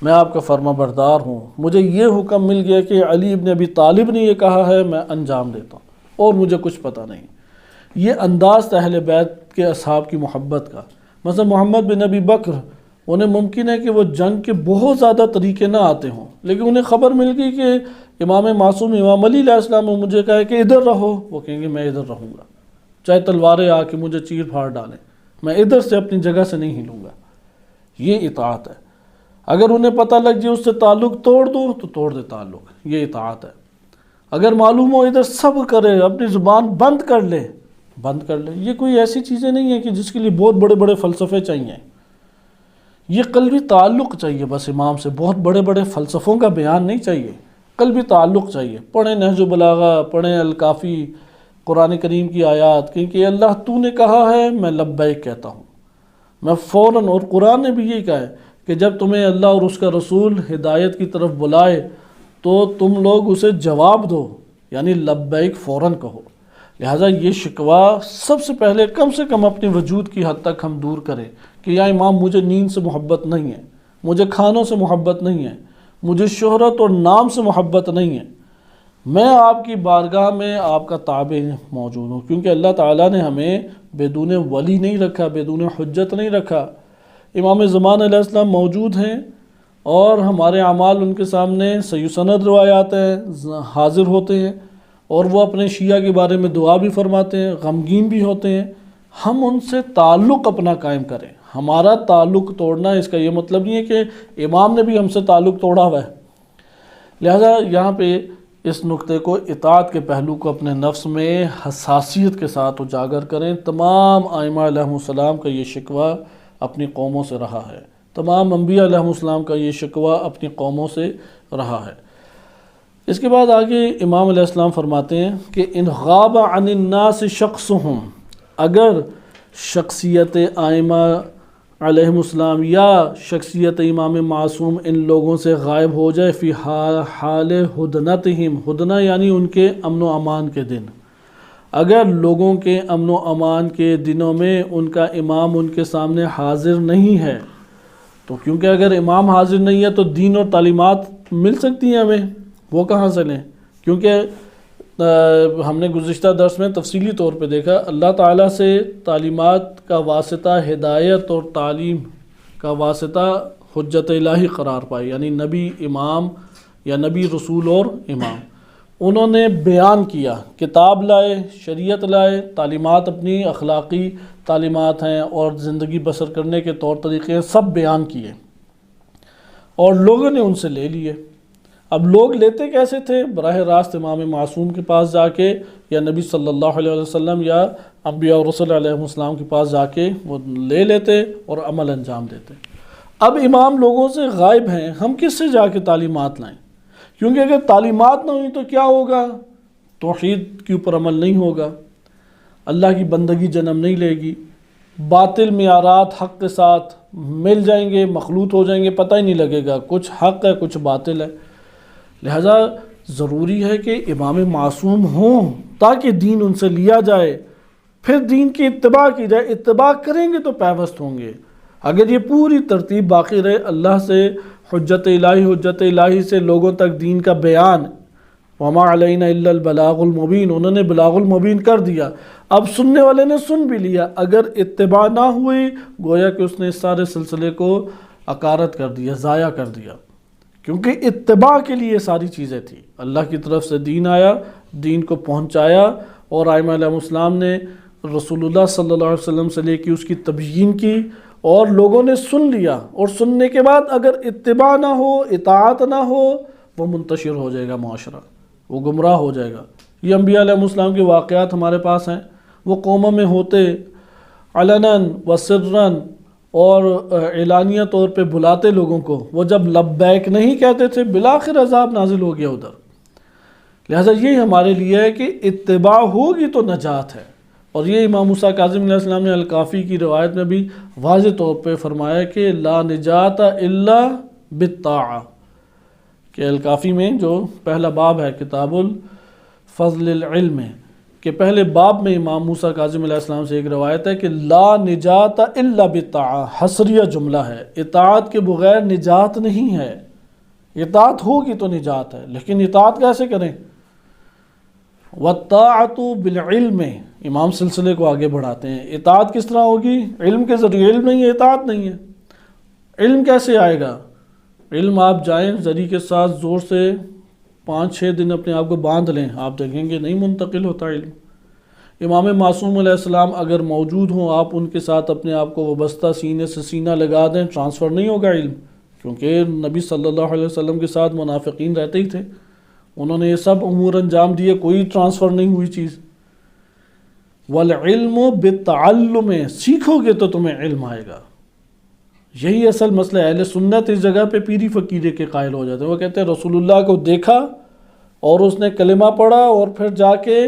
میں آپ کا فرما بردار ہوں، مجھے یہ حکم مل گیا کہ علی ابن ابی طالب نے یہ کہا ہے، میں انجام دیتا ہوں اور مجھے کچھ پتہ نہیں۔ یہ انداز تھا اہل بیت کے اصحاب کی محبت کا۔ مثلا محمد بن ابی بکر، انہیں ممکن ہے کہ وہ جنگ کے بہت زیادہ طریقے نہ آتے ہوں، لیکن انہیں خبر مل گئی کہ امام معصوم امام علی علیہ السلام نے مجھے کہا ہے کہ ادھر رہو، وہ کہیں گے میں ادھر رہوں گا، چاہے تلواریں آ کے مجھے چیر پھاڑ ڈالیں، میں ادھر سے اپنی جگہ سے نہیں ہلوں گا۔ یہ اطاعت ہے۔ اگر انہیں پتہ لگ جائے اس سے تعلق توڑ دو تو توڑ دے تعلق، یہ اطاعت ہے۔ اگر معلوم ہو ادھر صبر کرے، اپنی زبان بند کر لے، یہ کوئی ایسی چیزیں نہیں ہیں کہ جس کے لیے بہت بڑے بڑے فلسفے چاہیے، یہ قلبی تعلق چاہیے بس امام سے، بہت بڑے بڑے فلسفوں کا بیان نہیں چاہیے، قلبی تعلق چاہیے۔ پڑھیں نہج البلاغہ، پڑھیں الکافی، قرآن کریم کی آیات، کہ اللہ تو نے کہا ہے میں لبیک کہتا ہوں، میں فوراً، اور قرآن نے بھی یہی کہا ہے کہ جب تمہیں اللہ اور اس کا رسول ہدایت کی طرف بلائے تو تم لوگ اسے جواب دو، یعنی لبیک فوراً کہو۔ لہٰذا یہ شکوہ سب سے پہلے کم سے کم اپنے وجود کی حد تک ہم دور کریں کہ یا امام مجھے نیند سے محبت نہیں ہے، مجھے کھانوں سے محبت نہیں ہے، مجھے شہرت اور نام سے محبت نہیں ہے، میں آپ کی بارگاہ میں آپ کا تابع موجود ہوں، کیونکہ اللہ تعالیٰ نے ہمیں بیدون ولی نہیں رکھا، بیدون حجت نہیں رکھا۔ امام زمان علیہ السلام موجود ہیں اور ہمارے اعمال ان کے سامنے صحیح سند روایات ہیں، حاضر ہوتے ہیں، اور وہ اپنے شیعہ کے بارے میں دعا بھی فرماتے ہیں، غمگین بھی ہوتے ہیں، ہم ان سے تعلق اپنا قائم کریں۔ ہمارا تعلق توڑنا اس کا یہ مطلب نہیں ہے کہ امام نے بھی ہم سے تعلق توڑا ہوا ہے۔ لہذا یہاں پہ اس نقطے کو، اطاعت کے پہلو کو اپنے نفس میں حساسیت کے ساتھ اجاگر کریں۔ تمام ائمہ علیہم السلام کا یہ شکوہ اپنی قوموں سے رہا ہے، تمام انبیاء علیہم السلام کا یہ شکوہ اپنی قوموں سے رہا ہے۔ اس کے بعد آگے امام علیہ السلام فرماتے ہیں کہ ان غاب عن الناس شخصہم، اگر شخصیت ائمہ علیہم السلام یا شخصیت امام معصوم ان لوگوں سے غائب ہو جائے، فی حال ہدنتہم، ہدنہ یعنی ان کے امن و امان کے دن، اگر لوگوں کے امن و امان کے دنوں میں ان کا امام ان کے سامنے حاضر نہیں ہے، تو کیونکہ اگر امام حاضر نہیں ہے تو دین اور تعلیمات مل سکتی ہیں ہمیں، وہ کہاں سے لیں؟ کیونکہ ہم نے گزشتہ درس میں تفصیلی طور پہ دیکھا، اللہ تعالیٰ سے تعلیمات کا واسطہ ہدایت اور تعلیم کا واسطہ حجت الہی قرار پائی، یعنی نبی امام یا نبی رسول اور امام، انہوں نے بیان کیا، کتاب لائے، شریعت لائے، تعلیمات اپنی اخلاقی تعلیمات ہیں اور زندگی بسر کرنے کے طور طریقے ہیں، سب بیان کیے اور لوگوں نے ان سے لے لیے۔ اب لوگ لیتے کیسے تھے؟ براہ راست امام معصوم کے پاس جا کے، یا نبی صلی اللہ علیہ وسلم یا انبیاء اور رسول علیہ السلام کے پاس جا کے وہ لے لیتے اور عمل انجام دیتے۔ اب امام لوگوں سے غائب ہیں، ہم کس سے جا کے تعلیمات لائیں؟ کیونکہ اگر تعلیمات نہ ہوئی تو کیا ہوگا؟ توحید کے اوپر عمل نہیں ہوگا، اللہ کی بندگی جنم نہیں لے گی، باطل معیارات حق کے ساتھ مل جائیں گے، مخلوط ہو جائیں گے، پتہ ہی نہیں لگے گا، کچھ حق ہے کچھ باطل ہے۔ لہذا ضروری ہے کہ امام معصوم ہوں تاکہ دین ان سے لیا جائے، پھر دین کی اتباع کی جائے، اتباع کریں گے تو پیوست ہوں گے۔ اگر یہ پوری ترتیب باقی رہے، اللہ سے حجت الہی سے لوگوں تک دین کا بیان، وما علینا الا البلاغ المبین، انہوں نے بلاغ المبین کر دیا، اب سننے والے نے سن بھی لیا، اگر اتباع نہ ہوئی گویا کہ اس نے اس سارے سلسلے کو عکارت کر دیا، ضائع کر دیا، کیونکہ اتباع کے لیے ساری چیزیں تھیں۔ اللہ کی طرف سے دین آیا، دین کو پہنچایا، اور ائمہ علیہ السلام نے رسول اللہ صلی اللہ علیہ وسلم سے لے کے اس کی تبیین کی، اور لوگوں نے سن لیا، اور سننے کے بعد اگر اتباع نہ ہو، اطاعت نہ ہو، وہ منتشر ہو جائے گا، معاشرہ وہ گمراہ ہو جائے گا۔ یہ انبیاء علیہ السلام کے واقعات ہمارے پاس ہیں، وہ قوموں میں ہوتے علناً و سرًا، اور اعلانیہ طور پہ بلاتے لوگوں کو، وہ جب لبیک نہیں کہتے تھے بالآخر عذاب نازل ہو گیا ادھر۔ لہٰذا یہ ہمارے لیے ہے کہ اتباع ہوگی تو نجات ہے، اور یہ امام موسیٰ کاظم علیہ السلام نے الکافی کی روایت میں بھی واضح طور پہ فرمایا کہ لا نجات الا بالطاعہ، کہ الکافی میں جو پہلا باب ہے کتاب الفضل العلم، کہ پہلے باب میں امام موسیٰ کاظم علیہ السلام سے ایک روایت ہے کہ لا نجات الا بالطاعہ، حصریہ جملہ ہے، اطاعت کے بغیر نجات نہیں ہے، اطاعت ہوگی تو نجات ہے، لیکن اطاعت کیسے کریں؟ وَالطَّاعَةُ بِالْعِلْمِ، امام سلسلے کو آگے بڑھاتے ہیں، اطاعت کس طرح ہوگی؟ علم کے ذریعے، علم نہیں ہے اطاعت نہیں ہے۔ علم کیسے آئے گا؟ علم آپ جائیں زری کے ساتھ زور سے 5-6 دن اپنے آپ کو باندھ لیں، آپ دیکھیں گے نہیں منتقل ہوتا علم۔ امام معصوم علیہ السلام اگر موجود ہوں، آپ ان کے ساتھ اپنے آپ کو وابستہ سینے سے سینہ لگا دیں، ٹرانسفر نہیں ہوگا علم، کیونکہ نبی صلی اللہ علیہ وسلم کے ساتھ منافقین رہتے ہی تھے، انہوں نے یہ سب امور انجام دیے، کوئی ٹرانسفر نہیں ہوئی چیز۔ والعلم بالتعلم، سیکھو گے تو تمہیں علم آئے گا۔ یہی اصل مسئلہ ہے۔ اہل سنت اس جگہ پہ پیری فقیرے کے قائل ہو جاتے ہیں، وہ کہتے ہیں رسول اللہ کو دیکھا اور اس نے کلمہ پڑھا اور پھر جا کے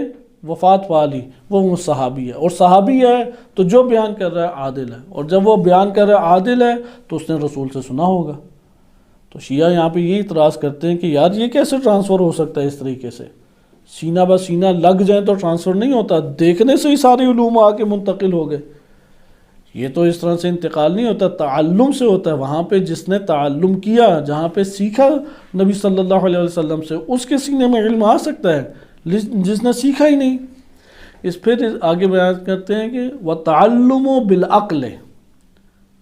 وفات پا لی، وہ صحابی ہے، اور صحابی ہے تو جو بیان کر رہا ہے عادل ہے، اور جب وہ بیان کر رہا ہے عادل ہے تو اس نے رسول سے سنا ہوگا۔ تو شیعہ یہاں پہ یہ اعتراض کرتے ہیں کہ یار یہ کیسے ٹرانسفر ہو سکتا ہے اس طریقے سے؟ سینہ بہ سینہ لگ جائیں تو ٹرانسفر نہیں ہوتا، دیکھنے سے ہی سارے علوم آ کے منتقل ہو گئے، یہ تو اس طرح سے انتقال نہیں ہوتا، تعلم سے ہوتا ہے۔ وہاں پہ جس نے تعلم کیا، جہاں پہ سیکھا نبی صلی اللہ علیہ وسلم سے، اس کے سینے میں علم آ سکتا ہے، جس نے سیکھا ہی نہیں۔ اس پھر آگے بیان کرتے ہیں کہ وَتَعَلُّمُ بِالْعَقْلِ،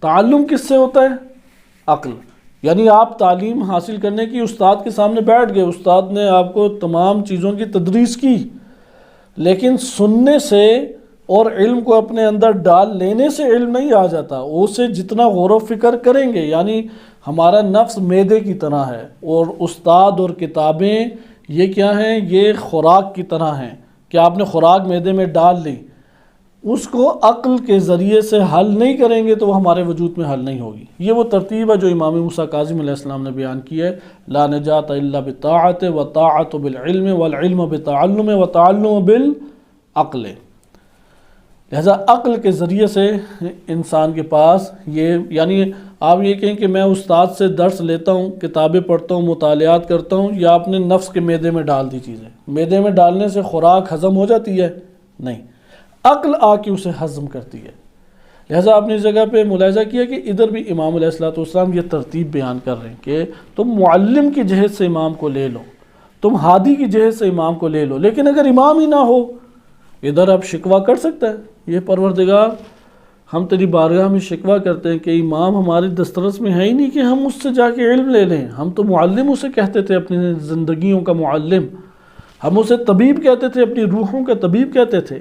تعلم کس سے ہوتا ہے؟ عقل. یعنی آپ تعلیم حاصل کرنے کی استاد کے سامنے بیٹھ گئے، استاد نے آپ کو تمام چیزوں کی تدریس کی، لیکن سننے سے اور علم کو اپنے اندر ڈال لینے سے علم نہیں آ جاتا. اسے جتنا غور و فکر کریں گے، یعنی ہمارا نفس معدے کی طرح ہے اور استاد اور کتابیں یہ کیا ہیں؟ یہ خوراک کی طرح ہیں کہ آپ نے خوراک معدے میں ڈال لی، اس کو عقل کے ذریعے سے حل نہیں کریں گے تو وہ ہمارے وجود میں حل نہیں ہوگی. یہ وہ ترتیب ہے جو امام موسیٰ کاظم علیہ السلام نے بیان کی ہے. لا نجات الا بالطاعت وطاعت بالعلم والعلم بتعلم وتعلم بالعقل. لہذا عقل کے ذریعے سے انسان کے پاس یہ، یعنی آپ یہ کہیں کہ میں استاد سے درس لیتا ہوں، کتابیں پڑھتا ہوں، مطالعات کرتا ہوں، یا اپنے نفس کے معدے میں ڈال دی چیزیں. معدے میں ڈالنے سے خوراک ہضم ہو جاتی ہے؟ نہیں، عقل آ کے اسے ہضم کرتی ہے. لہٰذا آپ نے اس جگہ پہ ملاحظہ کیا کہ ادھر بھی امام علیہ السلام یہ ترتیب بیان کر رہے ہیں کہ تم معلم کی جہت سے امام کو لے لو، تم ہادی کی جہت سے امام کو لے لو، لیکن اگر امام ہی نہ ہو، ادھر اب شکوہ کر سکتا ہے، یہ پروردگار ہم تیری بارگاہ میں شکوہ کرتے ہیں کہ امام ہماری دسترس میں ہے ہی نہیں کہ ہم اس سے جا کے علم لے لیں. ہم تو معلم اسے کہتے تھے، اپنی زندگیوں کا معلم. ہم اسے طبیب کہتے تھے، اپنی روحوں کا طبیب کہتے تھے.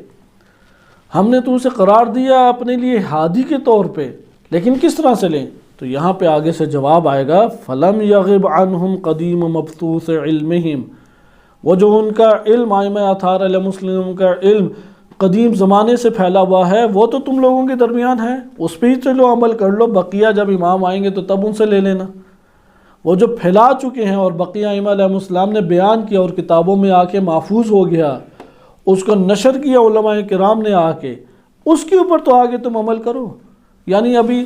ہم نے تو اسے قرار دیا اپنے لیے ہادی کے طور پہ، لیکن کس طرح سے لیں؟ تو یہاں پہ آگے سے جواب آئے گا فَلَمْ يَغِبْ عَنْهُمْ قَدِيمُ مَبْثُوثِ عِلْمِهِمْ. وہ جو ان کا علم، ائمہ اطہار علیہ مسلم کا علم قدیم زمانے سے پھیلا ہوا ہے، وہ تو تم لوگوں کے درمیان ہے، اس پہ ہی چلو عمل کر لو. بقیہ جب امام آئیں گے تو تب ان سے لے لینا. وہ جو پھیلا چکے ہیں اور بقیہ ائمہ علیہ السلام نے بیان کیا اور کتابوں میں آ کے محفوظ ہو گیا، اس کو نشر کیا علماء کرام نے آ کے، اس کے اوپر تو آگے تم عمل کرو. یعنی ابھی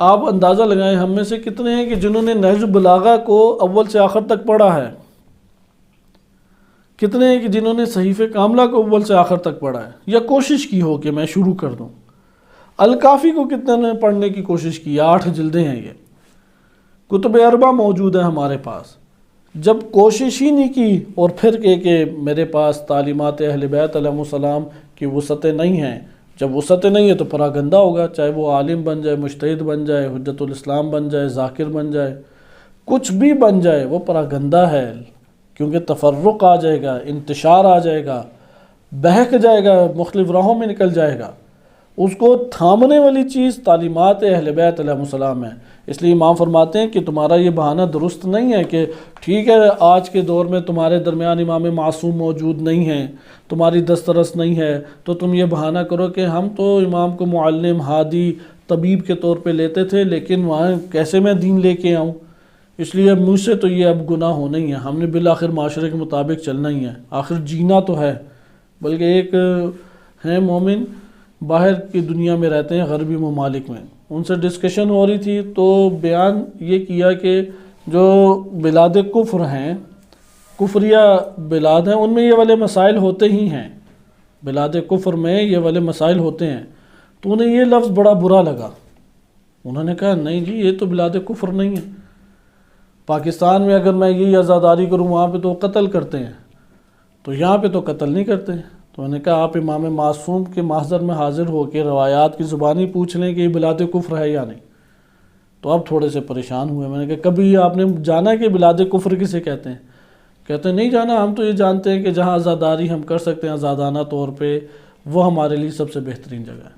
آپ اندازہ لگائیں ہم میں سے کتنے ہیں کہ جنہوں نے نہج البلاغہ کو اول سے آخر تک پڑھا ہے؟ کتنے ہیں کہ جنہوں نے صحیفہ کاملہ کو اول سے آخر تک پڑھا ہے یا کوشش کی ہو کہ میں شروع کر دوں؟ الکافی کو کتنے نے پڑھنے کی کوشش کی؟ 8 جلدیں ہیں. یہ کتب اربع موجود ہیں ہمارے پاس. جب کوشش ہی نہیں کی اور پھر کہ میرے پاس تعلیمات اہل بیت علیہ السلام کی وسعتیں نہیں ہیں، جب وسعتیں نہیں ہے تو پراگندہ ہوگا، چاہے وہ عالم بن جائے، مجتہد بن جائے، حجت الاسلام بن جائے، ذاکر بن جائے، کچھ بھی بن جائے، وہ پراگندہ ہے. کیونکہ تفرق آ جائے گا، انتشار آ جائے گا، بہک جائے گا، مختلف راہوں میں نکل جائے گا. اس کو تھامنے والی چیز تعلیمات اہل بیت علیہ السلام ہے. اس لیے امام فرماتے ہیں کہ تمہارا یہ بہانہ درست نہیں ہے کہ ٹھیک ہے آج کے دور میں تمہارے درمیان امام معصوم موجود نہیں ہیں، تمہاری دسترس نہیں ہے، تو تم یہ بہانہ کرو کہ ہم تو امام کو معلم، ہادی، طبیب کے طور پہ لیتے تھے، لیکن وہاں کیسے میں دین لے کے آؤں؟ اس لیے مجھ سے تو یہ اب گناہ ہونا ہی ہے، ہم نے بالآخر معاشرے کے مطابق چلنا ہی ہے، آخر جینا تو ہے. بلکہ ایک ہیں مومن باہر کی دنیا میں رہتے ہیں، غربی ممالک میں، ان سے ڈسکشن ہو رہی تھی تو بیان یہ کیا کہ جو بلاد کفر ہیں، کفریہ بلاد ہیں، ان میں یہ والے مسائل ہوتے ہی ہیں. بلاد کفر میں یہ والے مسائل ہوتے ہیں. تو انہیں یہ لفظ بڑا برا لگا. انہوں نے کہا نہیں جی یہ تو بلاد کفر نہیں ہے. پاکستان میں اگر میں یہی عزاداری کروں وہاں پہ تو قتل کرتے ہیں، تو یہاں پہ تو قتل نہیں کرتے. تو انہوں نے کہا آپ امام معصوم کے محضر میں حاضر ہو کے روایات کی زبانی پوچھ لیں کہ یہ بلاد کفر ہے یا نہیں. تو اب تھوڑے سے پریشان ہوئے. میں نے کہا کبھی آپ نے جانا کہ بلاد کفر کسے کہتے ہیں؟ کہتے ہیں نہیں جانا، ہم تو یہ جانتے ہیں کہ جہاں عزاداری ہم کر سکتے ہیں آزادانہ طور پہ، وہ ہمارے لیے سب سے بہترین جگہ ہے.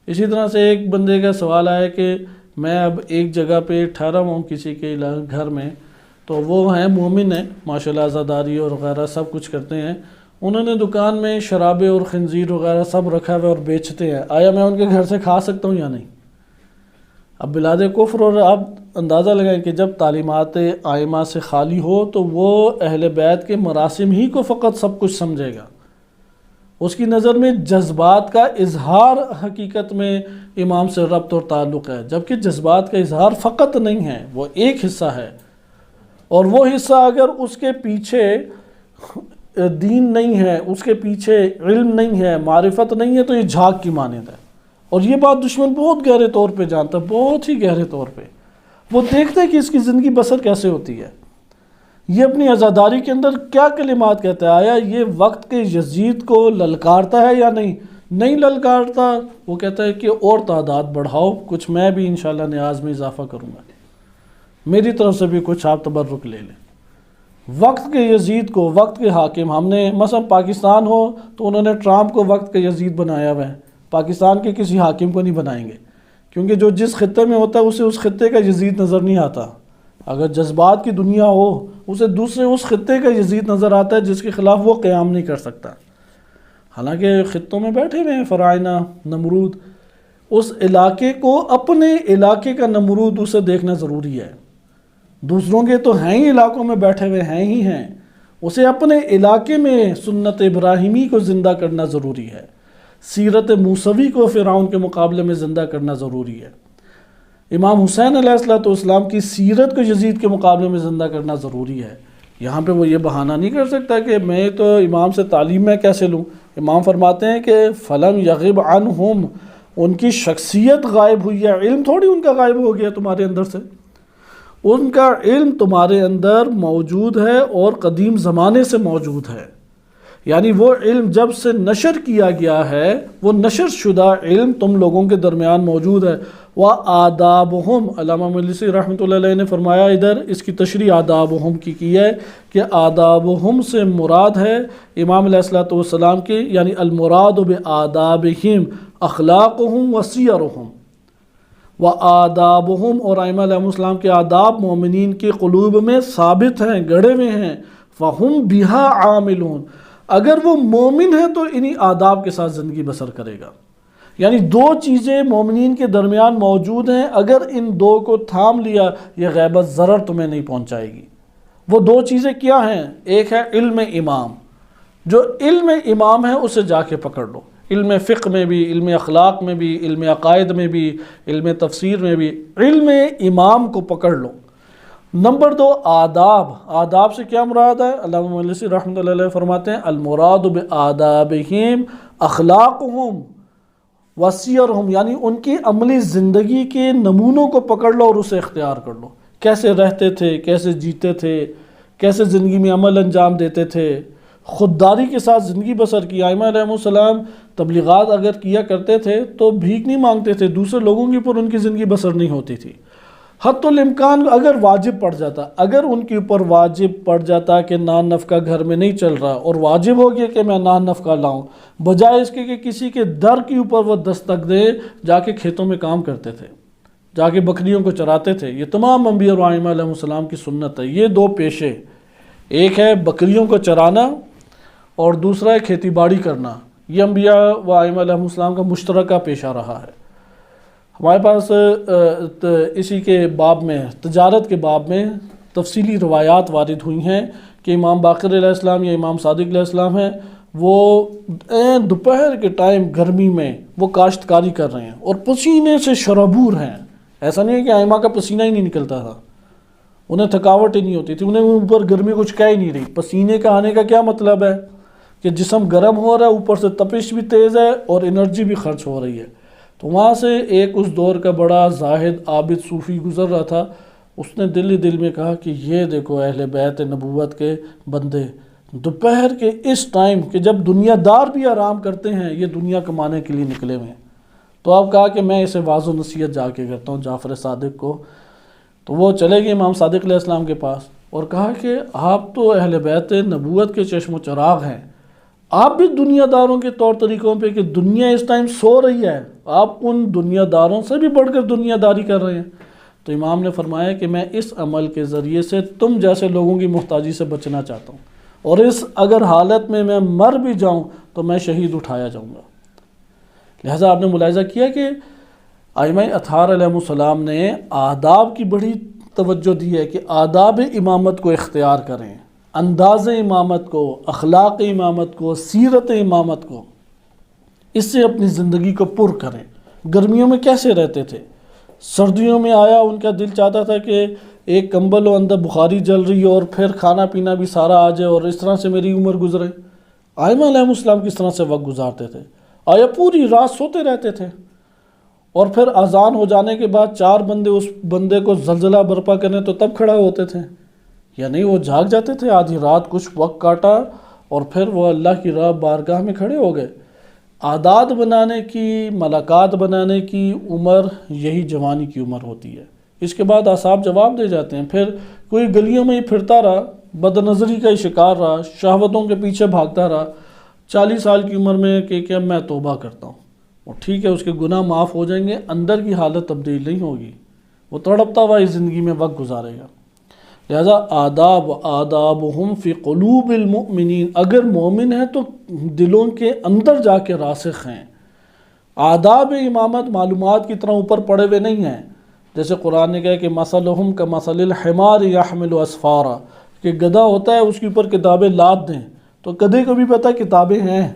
اسی طرح سے ایک بندے کا سوال آیا کہ میں اب ایک جگہ پہ ٹھہرا ہوں کسی کے گھر میں، تو وہ ہیں مومن ہیں ماشاءاللہ، عزاداری اور وغیرہ سب کچھ کرتے ہیں. انہوں نے دکان میں شرابیں اور خنزیر وغیرہ سب رکھا ہوا اور بیچتے ہیں. آیا میں ان کے گھر سے کھا سکتا ہوں یا نہیں؟ اب بلاد کفر، اور آپ اندازہ لگائیں کہ جب تعلیمات ائمہ سے خالی ہو تو وہ اہل بیت کے مراسم ہی کو فقط سب کچھ سمجھے گا. اس کی نظر میں جذبات کا اظہار حقیقت میں امام سے ربط اور تعلق ہے، جبکہ جذبات کا اظہار فقط نہیں ہے، وہ ایک حصہ ہے. اور وہ حصہ اگر اس کے پیچھے دین نہیں ہے، اس کے پیچھے علم نہیں ہے، معرفت نہیں ہے، تو یہ جھاگ کی مانند ہے. اور یہ بات دشمن بہت گہرے طور پہ جانتا ہے، بہت ہی گہرے طور پہ. وہ دیکھتا ہے کہ اس کی زندگی بسر کیسے ہوتی ہے، یہ اپنی عزاداری کے اندر کیا کلمات کہتا ہے، آیا یہ وقت کے یزید کو للکارتا ہے یا نہیں. نہیں للکارتا، وہ کہتا ہے کہ اور تعداد بڑھاؤ، کچھ میں بھی انشاءاللہ نیاز میں اضافہ کروں گا، میری طرف سے بھی کچھ آپ تبرک لے لیں۔ وقت کے یزید کو، وقت کے حاکم، ہم نے مثلا پاکستان ہو تو انہوں نے ٹرمپ کو وقت کے یزید بنایا ہوا ہے، پاکستان کے کسی حاکم کو نہیں بنائیں گے، کیونکہ جو جس خطے میں ہوتا ہے اسے اس خطے کا یزید نظر نہیں آتا۔ اگر جذبات کی دنیا ہو اسے دوسرے اس خطے کا یزید نظر آتا ہے جس کے خلاف وہ قیام نہیں کر سکتا۔ حالانکہ خطوں میں بیٹھے ہوئے ہیں فرعونہ، نمرود، اس علاقے کو اپنے علاقے کا نمرود اسے دیکھنا ضروری ہے، دوسروں کے تو ہیں ہی علاقوں میں بیٹھے ہوئے ہیں ہی ہیں، اسے اپنے علاقے میں سنت ابراہیمی کو زندہ کرنا ضروری ہے، سیرت موسوی کو فرعون کے مقابلے میں زندہ کرنا ضروری ہے، امام حسین علیہ السلام کی سیرت کو یزید کے مقابلے میں زندہ کرنا ضروری ہے۔ یہاں پہ وہ یہ بہانہ نہیں کر سکتا کہ میں تو امام سے تعلیم میں کیسے لوں۔ امام فرماتے ہیں کہ فلم یغب عنہم، ان کی شخصیت غائب ہوئی ہے، علم تھوڑی ان کا غائب ہو گیا تمہارے اندر سے، ان کا علم تمہارے اندر موجود ہے اور قدیم زمانے سے موجود ہے، یعنی وہ علم جب سے نشر کیا گیا ہے، وہ نشر شدہ علم تم لوگوں کے درمیان موجود ہے۔ وَآدَابُهُمْ، علامہ مجلسی رحمۃ اللہ علیہ نے فرمایا، ادھر اس کی تشریح آدابہم کی ہے کہ آدابہم سے مراد ہے امام علیہ السلام کے، یعنی المراد بآدابہم اخلاقہم وسیرہم، وآدابہم، اور ائمہ علیہ السلام کے آداب مومنین کے قلوب میں ثابت ہیں، گڑھے ہوئے ہیں، فہم بہا عاملون، اگر وہ مومن ہے تو انہی آداب کے ساتھ زندگی بسر کرے گا۔ یعنی دو چیزیں مومنین کے درمیان موجود ہیں، اگر ان دو کو تھام لیا یہ غیبت ضرر تمہیں نہیں پہنچائے گی۔ وہ دو چیزیں کیا ہیں؟ ایک ہے علم امام، جو علم امام ہے اسے جا کے پکڑ لو، علم فقہ میں بھی، علم اخلاق میں بھی، علم عقائد میں بھی، علم تفسیر میں بھی، علم امام کو پکڑ لو۔ نمبر دو، آداب، آداب سے کیا مراد ہے؟ علامہ مجلسی رحمۃ اللہ علیہ فرماتے ہیں المراد بآدابہم اخلاقہم وسیرہم، یعنی ان کی عملی زندگی کے نمونوں کو پکڑ لو اور اسے اختیار کر لو، کیسے رہتے تھے، کیسے جیتے تھے، کیسے زندگی میں عمل انجام دیتے تھے، خودداری کے ساتھ زندگی بسر کی۔ ائمہ علیہ السلام تبلیغات اگر کیا کرتے تھے تو بھیک نہیں مانگتے تھے، دوسرے لوگوں کے اوپر ان کی زندگی بسر نہیں ہوتی تھی۔ حتی الامکان اگر واجب پڑ جاتا، اگر ان کے اوپر واجب پڑ جاتا کہ نان نفقہ گھر میں نہیں چل رہا اور واجب ہو گیا کہ میں نان نفقہ لاؤں، بجائے اس کے کہ کسی کے در کے اوپر وہ دستک دے، جا کے کھیتوں میں کام کرتے تھے، جا کے بکریوں کو چراتے تھے۔ یہ تمام انبیاء اور ائمہ علیہ السلام کی سنت ہے، یہ دو پیشے، ایک ہے بکریوں کو چرانا اور دوسرا ہے کھیتی باڑی کرنا، یہ انبیاء و ائمہ علیہ السلام کا مشترکہ پیشہ رہا ہے۔ ہمارے پاس اسی کے باب میں، تجارت کے باب میں تفصیلی روایات وارد ہوئی ہیں کہ امام باقر علیہ السلام یا امام صادق علیہ السلام ہیں، وہ دوپہر کے ٹائم گرمی میں وہ کاشتکاری کر رہے ہیں اور پسینے سے شرابور ہیں، ایسا نہیں ہے کہ ائمہ کا پسینہ ہی نہیں نکلتا تھا، انہیں تھکاوٹ ہی نہیں ہوتی تھی، انہیں اوپر گرمی کچھ کہہ ہی نہیں رہی۔ پسینے کا آنے کا کیا مطلب ہے کہ جسم گرم ہو رہا ہے، اوپر سے تپش بھی تیز ہے اور انرجی بھی خرچ ہو رہی ہے۔ تو وہاں سے ایک اس دور کا بڑا زاہد عابد صوفی گزر رہا تھا، اس نے دل ہی دل میں کہا کہ یہ دیکھو اہل بیت نبوت کے بندے دوپہر کے اس ٹائم کہ جب دنیا دار بھی آرام کرتے ہیں، یہ دنیا کمانے کے لیے نکلے ہوئے ہیں۔ تو اب کہا کہ میں اسے واضح و نصیحت جا کے کرتا ہوں جعفر صادق کو۔ تو وہ چلے گئے امام صادق علیہ السلام کے پاس اور کہا کہ آپ تو اہل بیت نبوت کے چشم و چراغ ہیں، آپ بھی دنیا داروں کے طور طریقوں پہ کہ دنیا اس ٹائم سو رہی ہے، آپ ان دنیا داروں سے بھی بڑھ کر دنیا داری کر رہے ہیں۔ تو امام نے فرمایا کہ میں اس عمل کے ذریعے سے تم جیسے لوگوں کی محتاجی سے بچنا چاہتا ہوں، اور اس اگر حالت میں میں مر بھی جاؤں تو میں شہید اٹھایا جاؤں گا۔ لہٰذا آپ نے ملاحظہ کیا کہ ائمہ اطہار علیہ السلام نے آداب کی بڑی توجہ دی ہے کہ آداب امامت کو اختیار کریں، انداز امامت کو، اخلاق امامت کو، سیرت امامت کو، اس سے اپنی زندگی کو پر کریں۔ گرمیوں میں کیسے رہتے تھے؟ سردیوں میں آیا ان کا دل چاہتا تھا کہ ایک کمبل ہو، اندر بخاری جل رہی ہو اور پھر کھانا پینا بھی سارا آ جائے اور اس طرح سے میری عمر گزرے۔ ائمہ علیہ السلام کس طرح سے وقت گزارتے تھے؟ آیا پوری رات سوتے رہتے تھے اور پھر اذان ہو جانے کے بعد 4 بندے اس بندے کو زلزلہ برپا کریں تو تب کھڑا ہوتے تھے، یا نہیں وہ جھاگ جاتے تھے، آدھی رات کچھ وقت کاٹا اور پھر وہ اللہ کی راہ بارگاہ میں کھڑے ہو گئے۔ عادات بنانے کی، ملکات بنانے کی عمر یہی جوانی کی عمر ہوتی ہے۔ اس کے بعد اعصاب جواب دے جاتے ہیں، پھر کوئی گلیوں میں ہی پھرتا رہا، بد نظری کا ہی شکار رہا، شہوتوں کے پیچھے بھاگتا رہا 40 سال کی عمر میں کہ میں توبہ کرتا ہوں، اور ٹھیک ہے اس کے گناہ معاف ہو جائیں گے، اندر کی حالت تبدیل نہیں ہوگی، وہ تڑپتا ہوا اس زندگی میں وقت گزارے گا۔ لہذا آدابہم فی قلوب المؤمنین، اگر مومن ہیں تو دلوں کے اندر جا کے راسخ ہیں۔ آداب امامت معلومات کی طرح اوپر پڑے ہوئے نہیں ہیں، جیسے قرآن نے کہا کہ مثلہم کمثل الحمار یحمل اسفارا، کہ گدھا ہوتا ہے اس کے اوپر کتابیں لاد دیں تو گدھے کو بھی پتہ کتابیں ہیں۔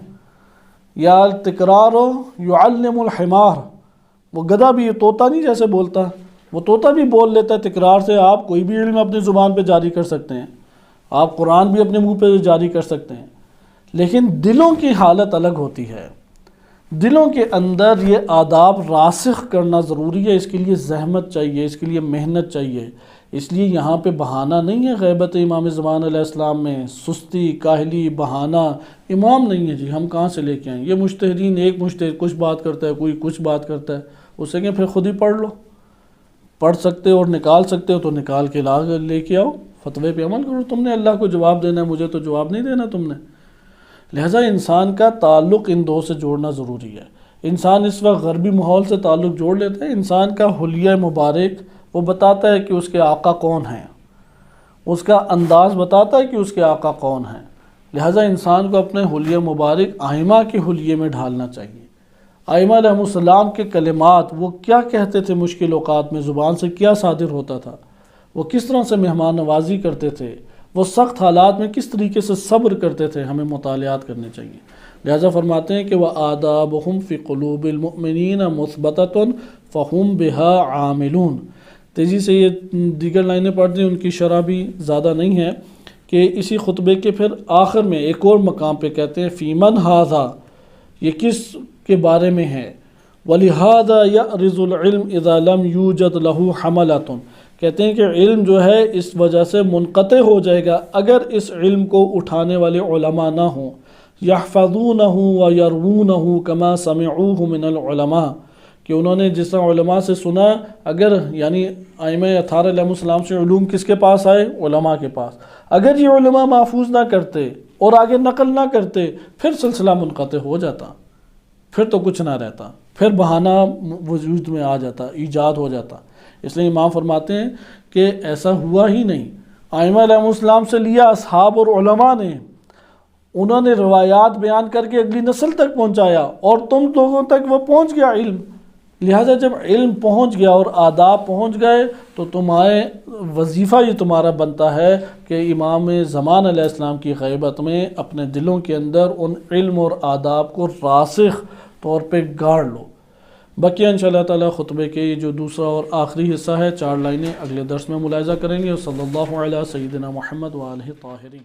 یا تکرار یعلم الحمار، وہ گدھا بھی طوطا نہیں جیسے بولتا، وہ طوطا بھی بول لیتا ہے تکرار سے۔ آپ کوئی بھی علم اپنی زبان پہ جاری کر سکتے ہیں، آپ قرآن بھی اپنے منہ پہ جاری کر سکتے ہیں، لیکن دلوں کی حالت الگ ہوتی ہے۔ دلوں کے اندر یہ آداب راسخ کرنا ضروری ہے، اس کے لیے زحمت چاہیے، اس کے لیے محنت چاہیے۔ اس لیے یہاں پہ بہانہ نہیں ہے غیبت امام زمان علیہ السلام میں، سستی، کاہلی، بہانہ۔ امام نہیں ہے جی، ہم کہاں سے لے کے آئیں؟ یہ مجتہدین، ایک مجتہد کچھ بات کرتا ہے، کوئی کچھ بات کرتا ہے، اسے کہ پھر خود ہی پڑھ لو، پڑھ سکتے ہو اور نکال سکتے ہو تو نکال کے لے کے آؤ، فتوے پہ عمل کرو۔ تم نے اللہ کو جواب دینا ہے، مجھے تو جواب نہیں دینا تم نے۔ لہٰذا انسان کا تعلق ان دو سے جوڑنا ضروری ہے۔ انسان اس وقت غربی ماحول سے تعلق جوڑ لیتا ہے۔ انسان کا حلیہ مبارک وہ بتاتا ہے کہ اس کے آقا کون ہیں، اس کا انداز بتاتا ہے کہ اس کے آقا کون ہیں۔ لہٰذا انسان کو اپنے حلیہ مبارک ائمہ کے حلیے میں ڈھالنا چاہیے۔ ائمہ علیہ السلام کے کلمات، وہ کیا کہتے تھے مشکل اوقات میں، زبان سے کیا صادر ہوتا تھا، وہ کس طرح سے مہمان نوازی کرتے تھے، وہ سخت حالات میں کس طریقے سے صبر کرتے تھے، ہمیں مطالعات کرنے چاہیے۔ لہذا فرماتے ہیں کہ وَآدَابُهُمْ فِي قُلُوبِ الْمُؤْمِنِينَ مُثْبَتَةٌ فَهُمْ بِهَا عَامِلُونَ۔ تیزی سے یہ دیگر لائنیں پڑھتے ہیں، ان کی شرح بھی زیادہ نہیں ہے، کہ اسی خطبے کے پھر آخر میں ایک اور مقام پہ کہتے ہیں فی من ھذا، یہ کس کے بارے میں ہے، وَلِهَذَا يَعْرِضُ الْعِلْمُ إِذَا لَمْ يُوجَدْ لَهُ حَمَلَةٌ۔ کہتے ہیں کہ علم جو ہے اس وجہ سے منقطع ہو جائے گا اگر اس علم کو اٹھانے والے علماء نہ ہوں، يَحْفَظُونَهُ وَيَرْوُونَهُ كَمَا سَمِعُوهُ مِنَ الْعُلَمَاء، کہ انہوں نے جس طرح علماء سے سنا، اگر یعنی ائمہ اطہار علیہ السلام سے علوم کس کے پاس آئے؟ علماء کے پاس۔ اگر یہ علماء محفوظ نہ کرتے اور آگے نقل نہ کرتے، پھر سلسلہ منقطع ہو جاتا، پھر تو کچھ نہ رہتا، پھر بہانہ وجود میں آ جاتا، ایجاد ہو جاتا۔ اس لیے امام فرماتے ہیں کہ ایسا ہوا ہی نہیں، ائمہ علیہ السلام سے لیا اصحاب اور علماء نے، انہوں نے روایات بیان کر کے اگلی نسل تک پہنچایا، اور تم لوگوں تک وہ پہنچ گیا علم۔ لہٰذا جب علم پہنچ گیا اور آداب پہنچ گئے تو تمہارے وظیفہ یہ تمہارا بنتا ہے کہ امام زمان علیہ السلام کی غیبت میں اپنے دلوں کے اندر ان علم اور آداب کو راسخ طور پہ گاڑ لو۔ باقی انشاءاللہ تعالی خطبے کے یہ جو دوسرا اور آخری حصہ ہے، 4 لائنیں اگلے درس میں ملاحظہ کریں گے۔ صلی اللہ علیہ سیدنا محمد و آلہ طاہرین۔